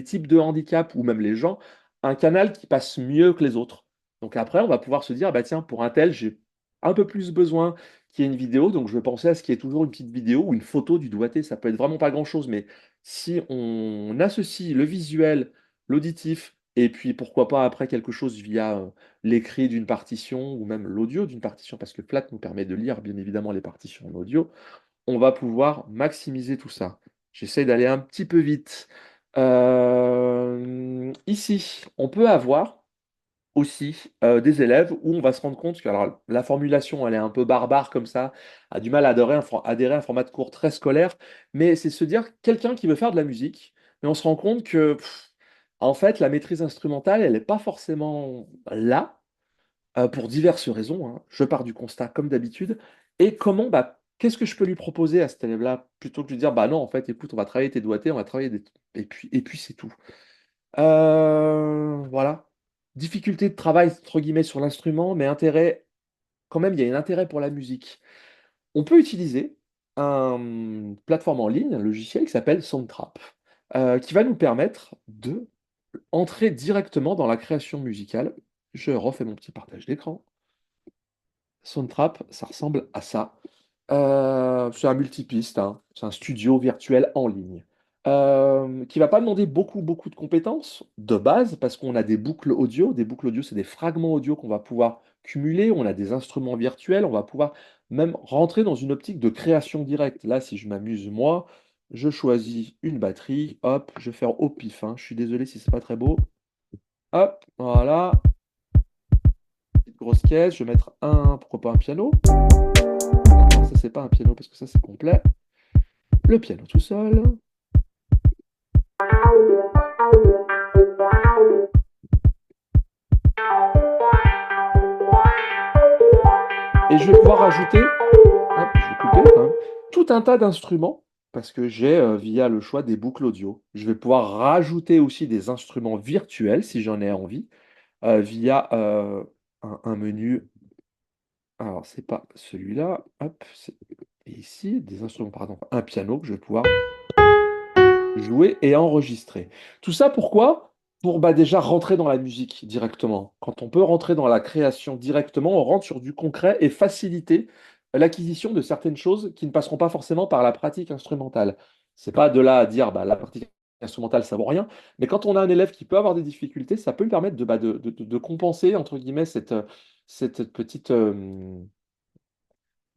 types de handicap ou même les gens, un canal qui passe mieux que les autres. Donc après, on va pouvoir se dire, bah tiens, pour un tel, j'ai un peu plus besoin qu'il y ait une vidéo, donc je vais penser à ce qui est toujours une petite vidéo ou une photo du doigté. Ça peut être vraiment pas grand-chose, mais si on associe le visuel, l'auditif, et puis pourquoi pas après quelque chose via l'écrit d'une partition ou même l'audio d'une partition, parce que Flat nous permet de lire bien évidemment les partitions en audio, on va pouvoir maximiser tout ça. J'essaie d'aller un petit peu vite. Ici, on peut avoir aussi des élèves où on va se rendre compte que alors, la formulation, elle est un peu barbare comme ça, a du mal à adhérer à un format de cours très scolaire, mais c'est se dire quelqu'un qui veut faire de la musique, mais on se rend compte que, en fait, la maîtrise instrumentale, elle n'est pas forcément là, pour diverses raisons, hein. Je pars du constat comme d'habitude. Et comment? Bah, Qu'est-ce que je peux lui proposer à cet élève-là plutôt que de lui dire, bah non, en fait, écoute, on va travailler tes doigtés, on va travailler des... et puis c'est tout. Voilà. Difficulté de travail, entre guillemets, sur l'instrument, mais intérêt, quand même, il y a un intérêt pour la musique. On peut utiliser une plateforme en ligne, un logiciel qui s'appelle Soundtrap, qui va nous permettre de entrer directement dans la création musicale. Je refais mon petit partage d'écran. Soundtrap, ça ressemble à ça. C'est un multipiste, hein. C'est un studio virtuel en ligne. Qui va pas demander beaucoup de compétences de base, parce qu'on a des boucles audio. Des boucles audio, c'est des fragments audio qu'on va pouvoir cumuler. On a des instruments virtuels. On va pouvoir même rentrer dans une optique de création directe. Là, si je m'amuse, moi, je choisis une batterie. Hop, je vais faire au pif, hein. Je suis désolé si c'est pas très beau. Hop, voilà. Petite grosse caisse. Je vais mettre pourquoi pas un piano? Non, ça, c'est pas un piano parce que ça, c'est complet. Le piano tout seul. Et je vais pouvoir rajouter, hop, je vais couper quand même, tout un tas d'instruments parce que j'ai, via le choix des boucles audio, je vais pouvoir rajouter aussi des instruments virtuels si j'en ai envie, via un menu. Alors, c'est pas celui-là, hop, c'est ici, des instruments, par exemple, un piano que je vais pouvoir jouer et enregistrer. Tout ça pourquoi? Pour bah, déjà rentrer dans la musique directement. Quand on peut rentrer dans la création directement, on rentre sur du concret et faciliter l'acquisition de certaines choses qui ne passeront pas forcément par la pratique instrumentale. C'est pas de là à dire bah, la pratique instrumentale ça vaut rien, mais quand on a un élève qui peut avoir des difficultés, ça peut lui permettre de compenser entre guillemets cette petite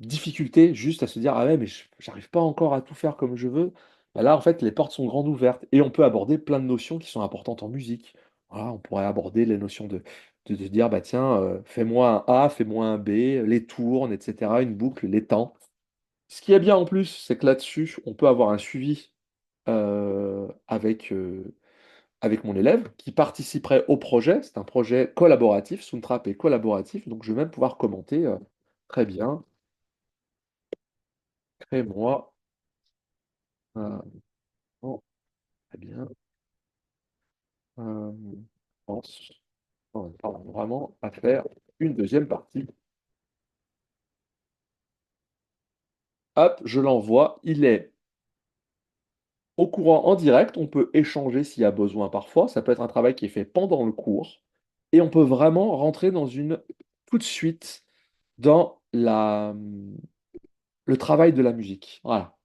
difficulté juste à se dire, ah ouais, mais j'arrive pas encore à tout faire comme je veux. Bah là, en fait, les portes sont grandes ouvertes et on peut aborder plein de notions qui sont importantes en musique. Voilà, on pourrait aborder les notions de dire, bah tiens, fais-moi un A, fais-moi un B, les tournes, etc., une boucle, les temps. Ce qui est bien en plus, c'est que là-dessus, on peut avoir un suivi avec mon élève qui participerait au projet. C'est un projet collaboratif, Soundtrap est collaboratif, donc je vais même pouvoir commenter très bien, crée-moi. Bon, très bien. Je pense vraiment à faire une deuxième partie. Hop, je l'envoie. Il est au courant en direct. On peut échanger s'il y a besoin parfois. Ça peut être un travail qui est fait pendant le cours. Et on peut vraiment rentrer tout de suite dans le travail de la musique. Voilà.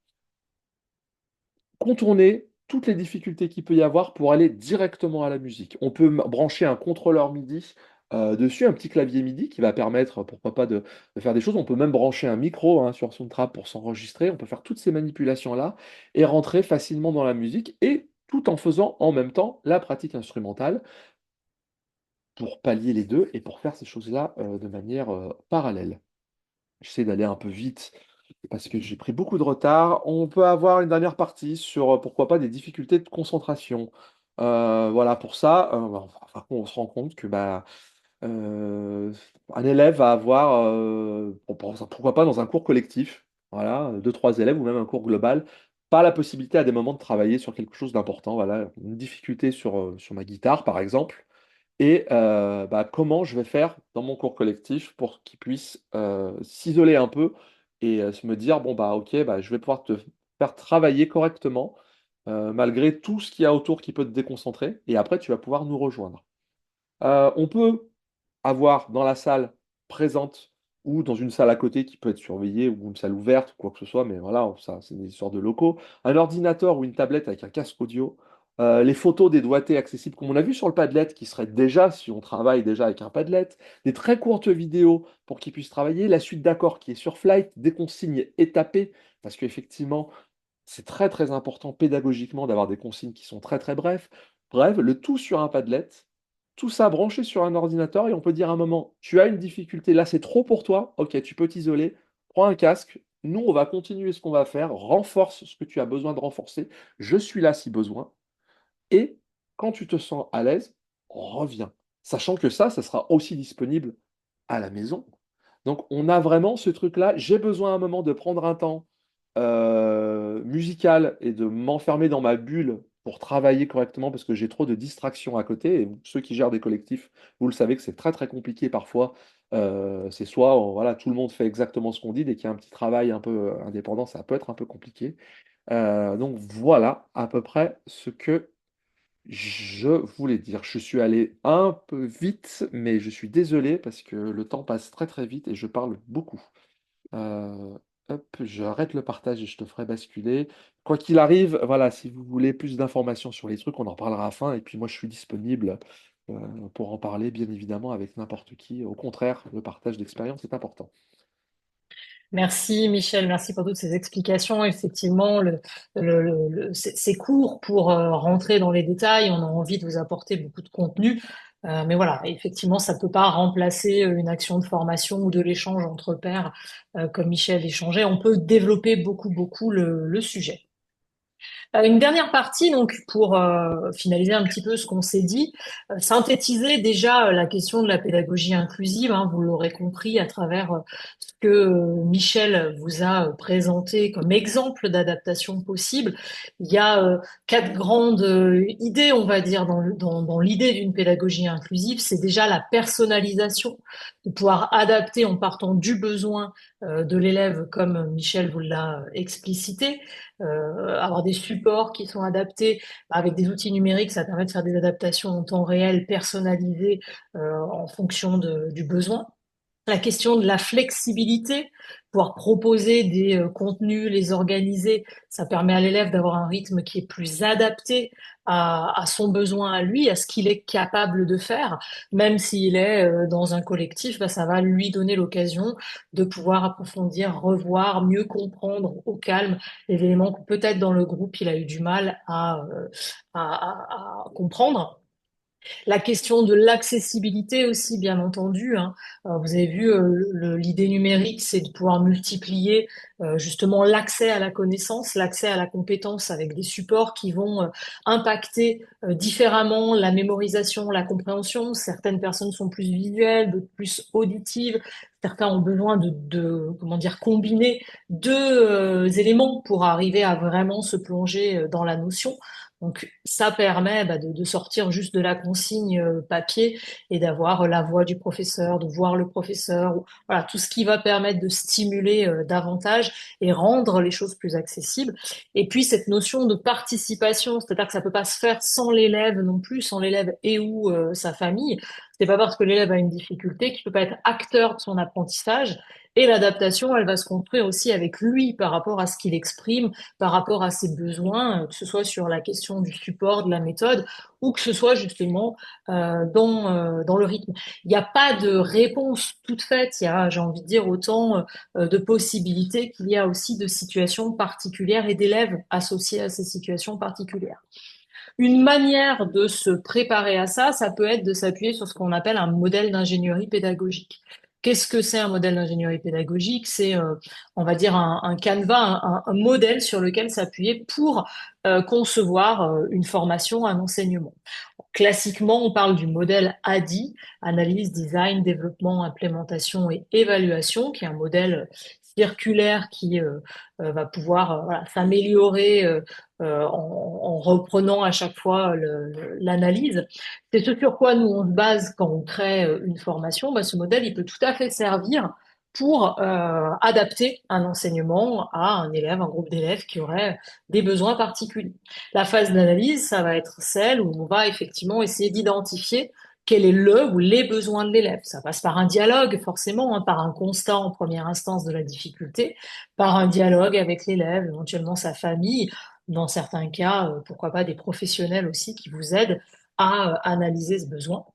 Contourner toutes les difficultés qu'il peut y avoir pour aller directement à la musique. On peut brancher un contrôleur MIDI dessus, un petit clavier MIDI qui va permettre, pourquoi pas, de faire des choses. On peut même brancher un micro hein, sur son trap pour s'enregistrer. On peut faire toutes ces manipulations-là et rentrer facilement dans la musique et tout en faisant en même temps la pratique instrumentale pour pallier les deux et pour faire ces choses-là de manière parallèle. J'essaie d'aller un peu vite parce que j'ai pris beaucoup de retard. On peut avoir une dernière partie sur, pourquoi pas, des difficultés de concentration. Voilà, pour ça, enfin, on se rend compte que bah, un élève va avoir, pourquoi pas, dans un cours collectif, voilà, deux, trois élèves ou même un cours global, pas la possibilité à des moments de travailler sur quelque chose d'important. Voilà, une difficulté sur ma guitare, par exemple et bah, comment je vais faire dans mon cours collectif pour qu'ils puissent s'isoler un peu et se me dire, bon, bah ok, bah, je vais pouvoir te faire travailler correctement malgré tout ce qu'il y a autour qui peut te déconcentrer, et après tu vas pouvoir nous rejoindre. On peut avoir dans la salle présente ou dans une salle à côté qui peut être surveillée ou une salle ouverte ou quoi que ce soit, mais voilà, ça, c'est des histoires de locaux. Un ordinateur ou une tablette avec un casque audio. Les photos des doigtés accessibles, comme on a vu sur le Padlet, qui serait déjà, si on travaille déjà avec un Padlet, des très courtes vidéos pour qu'ils puissent travailler, la suite d'accords qui est sur Flight, des consignes étapées, parce qu'effectivement, c'est très très important pédagogiquement d'avoir des consignes qui sont très très brèves. Bref, le tout sur un Padlet, tout ça branché sur un ordinateur et on peut dire à un moment, tu as une difficulté, là c'est trop pour toi, ok, tu peux t'isoler, prends un casque, nous on va continuer ce qu'on va faire, renforce ce que tu as besoin de renforcer, je suis là si besoin, et quand tu te sens à l'aise, reviens. Sachant que ça sera aussi disponible à la maison. Donc, on a vraiment ce truc-là. J'ai besoin à un moment de prendre un temps musical et de m'enfermer dans ma bulle pour travailler correctement parce que j'ai trop de distractions à côté. Et ceux qui gèrent des collectifs, vous le savez que c'est très très compliqué parfois. C'est soit voilà, tout le monde fait exactement ce qu'on dit, dès qu'il y a un petit travail un peu indépendant, ça peut être un peu compliqué. Donc voilà à peu près ce que je voulais dire. Je suis allé un peu vite, mais je suis désolé parce que le temps passe très très vite et je parle beaucoup. Euh, hop, j'arrête le partage et je te ferai basculer. Quoi qu'il arrive, voilà, si vous voulez plus d'informations sur les trucs, on en parlera à la fin. Et puis moi, je suis disponible pour en parler, bien évidemment, avec n'importe qui. Au contraire, le partage d'expérience est important. Merci Michel, merci pour toutes ces explications. Effectivement, c'est court pour rentrer dans les détails. On a envie de vous apporter beaucoup de contenu. Mais voilà, effectivement, ça peut pas remplacer une action de formation ou de l'échange entre pairs, comme Michel échangeait. On peut développer beaucoup le sujet. Une dernière partie, donc, pour finaliser un petit peu ce qu'on s'est dit, synthétiser déjà la question de la pédagogie inclusive, hein, vous l'aurez compris à travers ce que Michel vous a présenté comme exemple d'adaptation possible. Il y a quatre grandes idées, on va dire, dans l'idée d'une pédagogie inclusive. C'est déjà la personnalisation, de pouvoir adapter en partant du besoin de l'élève, comme Michel vous l'a explicité, avoir des supports qui sont adaptés avec des outils numériques, ça permet de faire des adaptations en temps réel, personnalisées en fonction du besoin. La question de la flexibilité, pouvoir proposer des contenus, les organiser, ça permet à l'élève d'avoir un rythme qui est plus adapté à son besoin à lui, à ce qu'il est capable de faire. Même s'il est dans un collectif, bah, ça va lui donner l'occasion de pouvoir approfondir, revoir, mieux comprendre au calme les éléments que peut-être dans le groupe il a eu du mal à comprendre. La question de l'accessibilité aussi, bien entendu, hein. Vous avez vu, l'idée numérique, c'est de pouvoir multiplier justement l'accès à la connaissance, l'accès à la compétence avec des supports qui vont impacter différemment la mémorisation, la compréhension. Certaines personnes sont plus visuelles, d'autres plus auditives. Certains ont besoin comment dire, combiner deux éléments pour arriver à vraiment se plonger dans la notion. Donc, ça permet bah, de sortir juste de la consigne papier et d'avoir la voix du professeur, de voir le professeur, voilà, tout ce qui va permettre de stimuler davantage et rendre les choses plus accessibles. Et puis, cette notion de participation, c'est-à-dire que ça peut pas se faire sans l'élève non plus, sans l'élève et ou sa famille. C'est pas parce que l'élève a une difficulté qu'il peut pas être acteur de son apprentissage. Et l'adaptation, elle va se construire aussi avec lui par rapport à ce qu'il exprime, par rapport à ses besoins, que ce soit sur la question du support, de la méthode, ou que ce soit justement dans le rythme. Il n'y a pas de réponse toute faite, il y a, j'ai envie de dire, autant de possibilités qu'il y a aussi de situations particulières et d'élèves associés à ces situations particulières. Une manière de se préparer à ça, ça peut être de s'appuyer sur ce qu'on appelle un modèle d'ingénierie pédagogique. Qu'est-ce que c'est un modèle d'ingénierie pédagogique? C'est, on va dire, un canevas, un modèle sur lequel s'appuyer pour concevoir une formation, un enseignement. Classiquement, on parle du modèle ADI, analyse, design, développement, implémentation et évaluation, qui est un modèle circulaire qui va pouvoir voilà, s'améliorer en reprenant à chaque fois l'analyse. C'est ce sur quoi nous on se base quand on crée une formation. Bah, ce modèle, il peut tout à fait servir pour adapter un enseignement à un élève, un groupe d'élèves qui aurait des besoins particuliers. La phase d'analyse, ça va être celle où on va effectivement essayer d'identifier quel est le ou les besoins de l'élève. Ça passe par un dialogue, forcément, hein, par un constat en première instance de la difficulté, par un dialogue avec l'élève, éventuellement sa famille, dans certains cas, pourquoi pas des professionnels aussi qui vous aident à analyser ce besoin.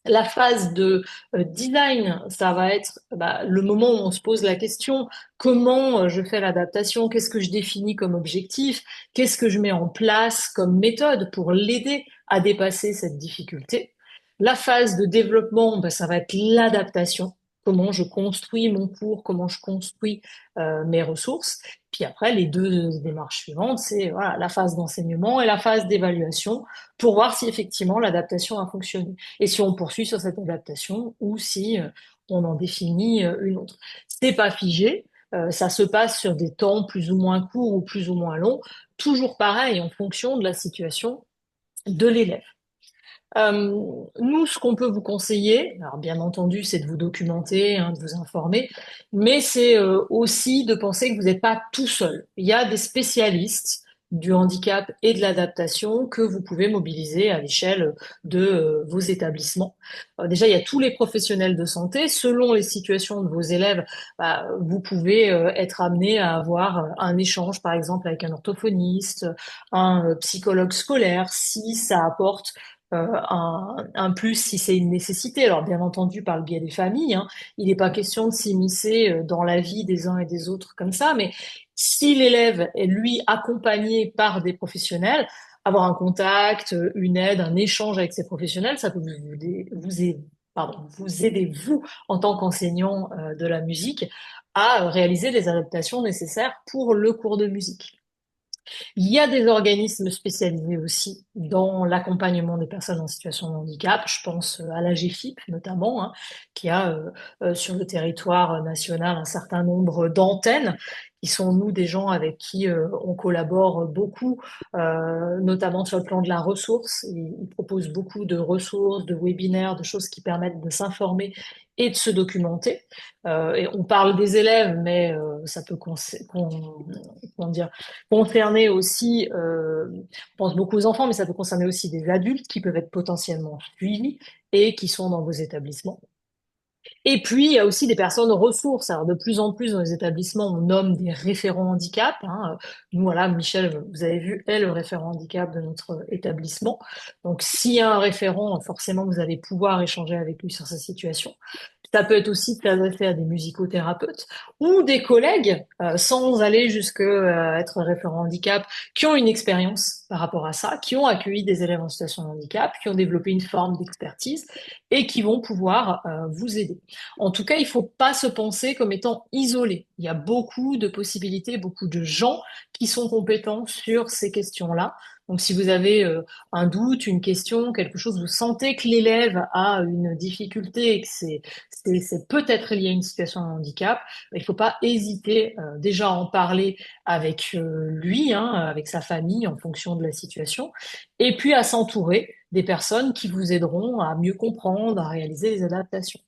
La phase de design, ça va être bah, le moment où on se pose la question, comment je fais l'adaptation, qu'est-ce que je définis comme objectif, qu'est-ce que je mets en place comme méthode pour l'aider à dépasser cette difficulté. La phase de développement, bah, ça va être l'adaptation, comment je construis mon cours, comment je construis mes ressources. Puis après, les deux démarches suivantes, c'est voilà, la phase d'enseignement et la phase d'évaluation pour voir si effectivement l'adaptation a fonctionné et si on poursuit sur cette adaptation ou si on en définit une autre. C'est pas figé, ça se passe sur des temps plus ou moins courts ou plus ou moins longs, toujours pareil en fonction de la situation de l'élève. Euh, Nous, ce qu'on peut vous conseiller, alors bien entendu, c'est de vous documenter, hein, de vous informer, mais c'est aussi de penser que vous n'êtes pas tout seul. Il y a des spécialistes du handicap et de l'adaptation que vous pouvez mobiliser à l'échelle de vos établissements. Déjà, il y a tous les professionnels de santé. Selon les situations de vos élèves, bah, vous pouvez être amené à avoir un échange, par exemple, avec un orthophoniste, un psychologue scolaire, si ça apporte un plus si c'est une nécessité. Alors bien entendu par le biais des familles, hein, il n'est pas question de s'immiscer dans la vie des uns et des autres comme ça, mais si l'élève est lui accompagné par des professionnels, avoir un contact, une aide, un échange avec ces professionnels, ça peut vous aider, vous, en tant qu'enseignant de la musique, à réaliser les adaptations nécessaires pour le cours de musique. Il y a des organismes spécialisés aussi dans l'accompagnement des personnes en situation de handicap. Je pense à la GFIP notamment, hein, qui a sur le territoire national un certain nombre d'antennes qui sont, nous, des gens avec qui on collabore beaucoup, notamment sur le plan de la ressource. Ils proposent beaucoup de ressources, de webinaires, de choses qui permettent de s'informer et de se documenter. Et on parle des élèves, mais ça peut comment dire, concerner aussi, on pense beaucoup aux enfants, mais ça peut concerner aussi des adultes qui peuvent être potentiellement suivis et qui sont dans vos établissements. Et puis, il y a aussi des personnes ressources. Alors, de plus en plus dans les établissements, on nomme des référents handicap, hein. Nous, voilà, Michel, vous avez vu, est le référent handicap de notre établissement. Donc, s'il y a un référent, forcément, vous allez pouvoir échanger avec lui sur sa situation. Ça peut être aussi de s'adresser à des musicothérapeutes ou des collègues, sans aller jusque être référent handicap, qui ont une expérience par rapport à ça, qui ont accueilli des élèves en situation de handicap, qui ont développé une forme d'expertise et qui vont pouvoir vous aider. En tout cas, il ne faut pas se penser comme étant isolé. Il y a beaucoup de possibilités, beaucoup de gens qui sont compétents sur ces questions-là. Donc, si vous avez un doute, une question, quelque chose, vous sentez que l'élève a une difficulté et que c'est peut-être lié à une situation de handicap, il ne faut pas hésiter déjà à en parler avec lui, hein, avec sa famille en fonction de la situation, et puis à s'entourer des personnes qui vous aideront à mieux comprendre, à réaliser les adaptations.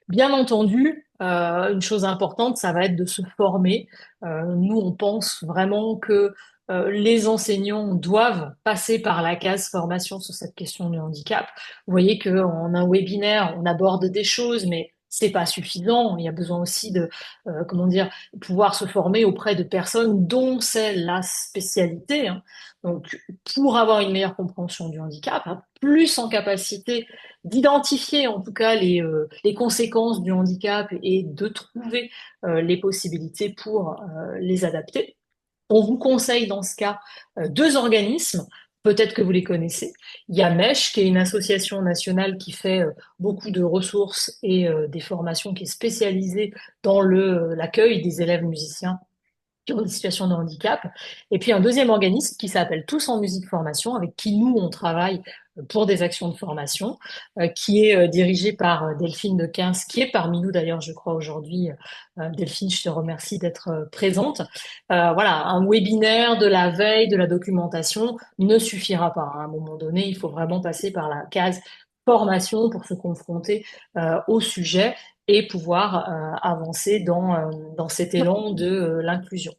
Bien entendu, une chose importante, ça va être de se former. Nous, on pense vraiment que les enseignants doivent passer par la case formation sur cette question du handicap. Vous voyez qu'en un webinaire, on aborde des choses, mais c'est pas suffisant. Il y a besoin aussi de, comment dire, pouvoir se former auprès de personnes dont c'est la spécialité, hein. Donc, pour avoir une meilleure compréhension du handicap, hein, plus en capacité d'identifier en tout cas les conséquences du handicap et de trouver les possibilités pour les adapter. On vous conseille dans ce cas deux organismes, peut-être que vous les connaissez. Il y a MESH, qui est une association nationale qui fait beaucoup de ressources et des formations, qui est spécialisée dans l'accueil des élèves musiciens qui ont des situations de handicap. Et puis un deuxième organisme qui s'appelle Tous en musique formation, avec qui nous, on travaille pour des actions de formation, qui est dirigé par Delphine de Quince, qui est parmi nous d'ailleurs, je crois, aujourd'hui. Delphine, je te remercie d'être présente. Voilà, un webinaire de la veille, de la documentation ne suffira pas, hein. À un moment donné, il faut vraiment passer par la case formation pour se confronter au sujet et pouvoir avancer dans cet élan de l'inclusion.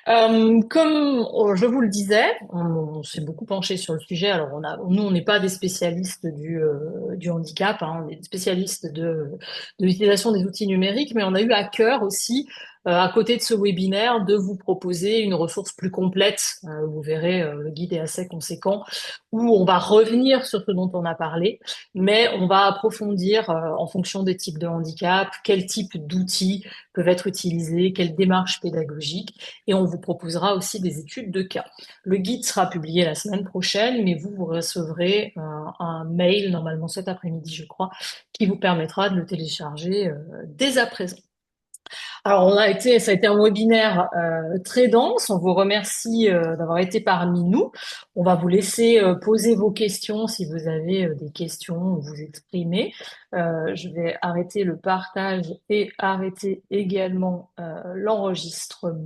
Comme je vous le disais, on s'est beaucoup penché sur le sujet. Alors, nous, on n'est pas des spécialistes du handicap, hein, on est des spécialistes de l'utilisation des outils numériques, mais on a eu à cœur aussi, à côté de ce webinaire, de vous proposer une ressource plus complète. Vous verrez, le guide est assez conséquent, où on va revenir sur ce dont on a parlé, mais on va approfondir en fonction des types de handicap, quel type d'outils peuvent être utilisés, quelle démarche pédagogique, et on vous proposera aussi des études de cas. Le guide sera publié la semaine prochaine, mais vous recevrez un mail, normalement cet après-midi, je crois, qui vous permettra de le télécharger dès à présent. Alors, ça a été un webinaire très dense. On vous remercie d'avoir été parmi nous. On va vous laisser poser vos questions si vous avez des questions ou vous exprimer. Je vais arrêter le partage et arrêter également l'enregistrement.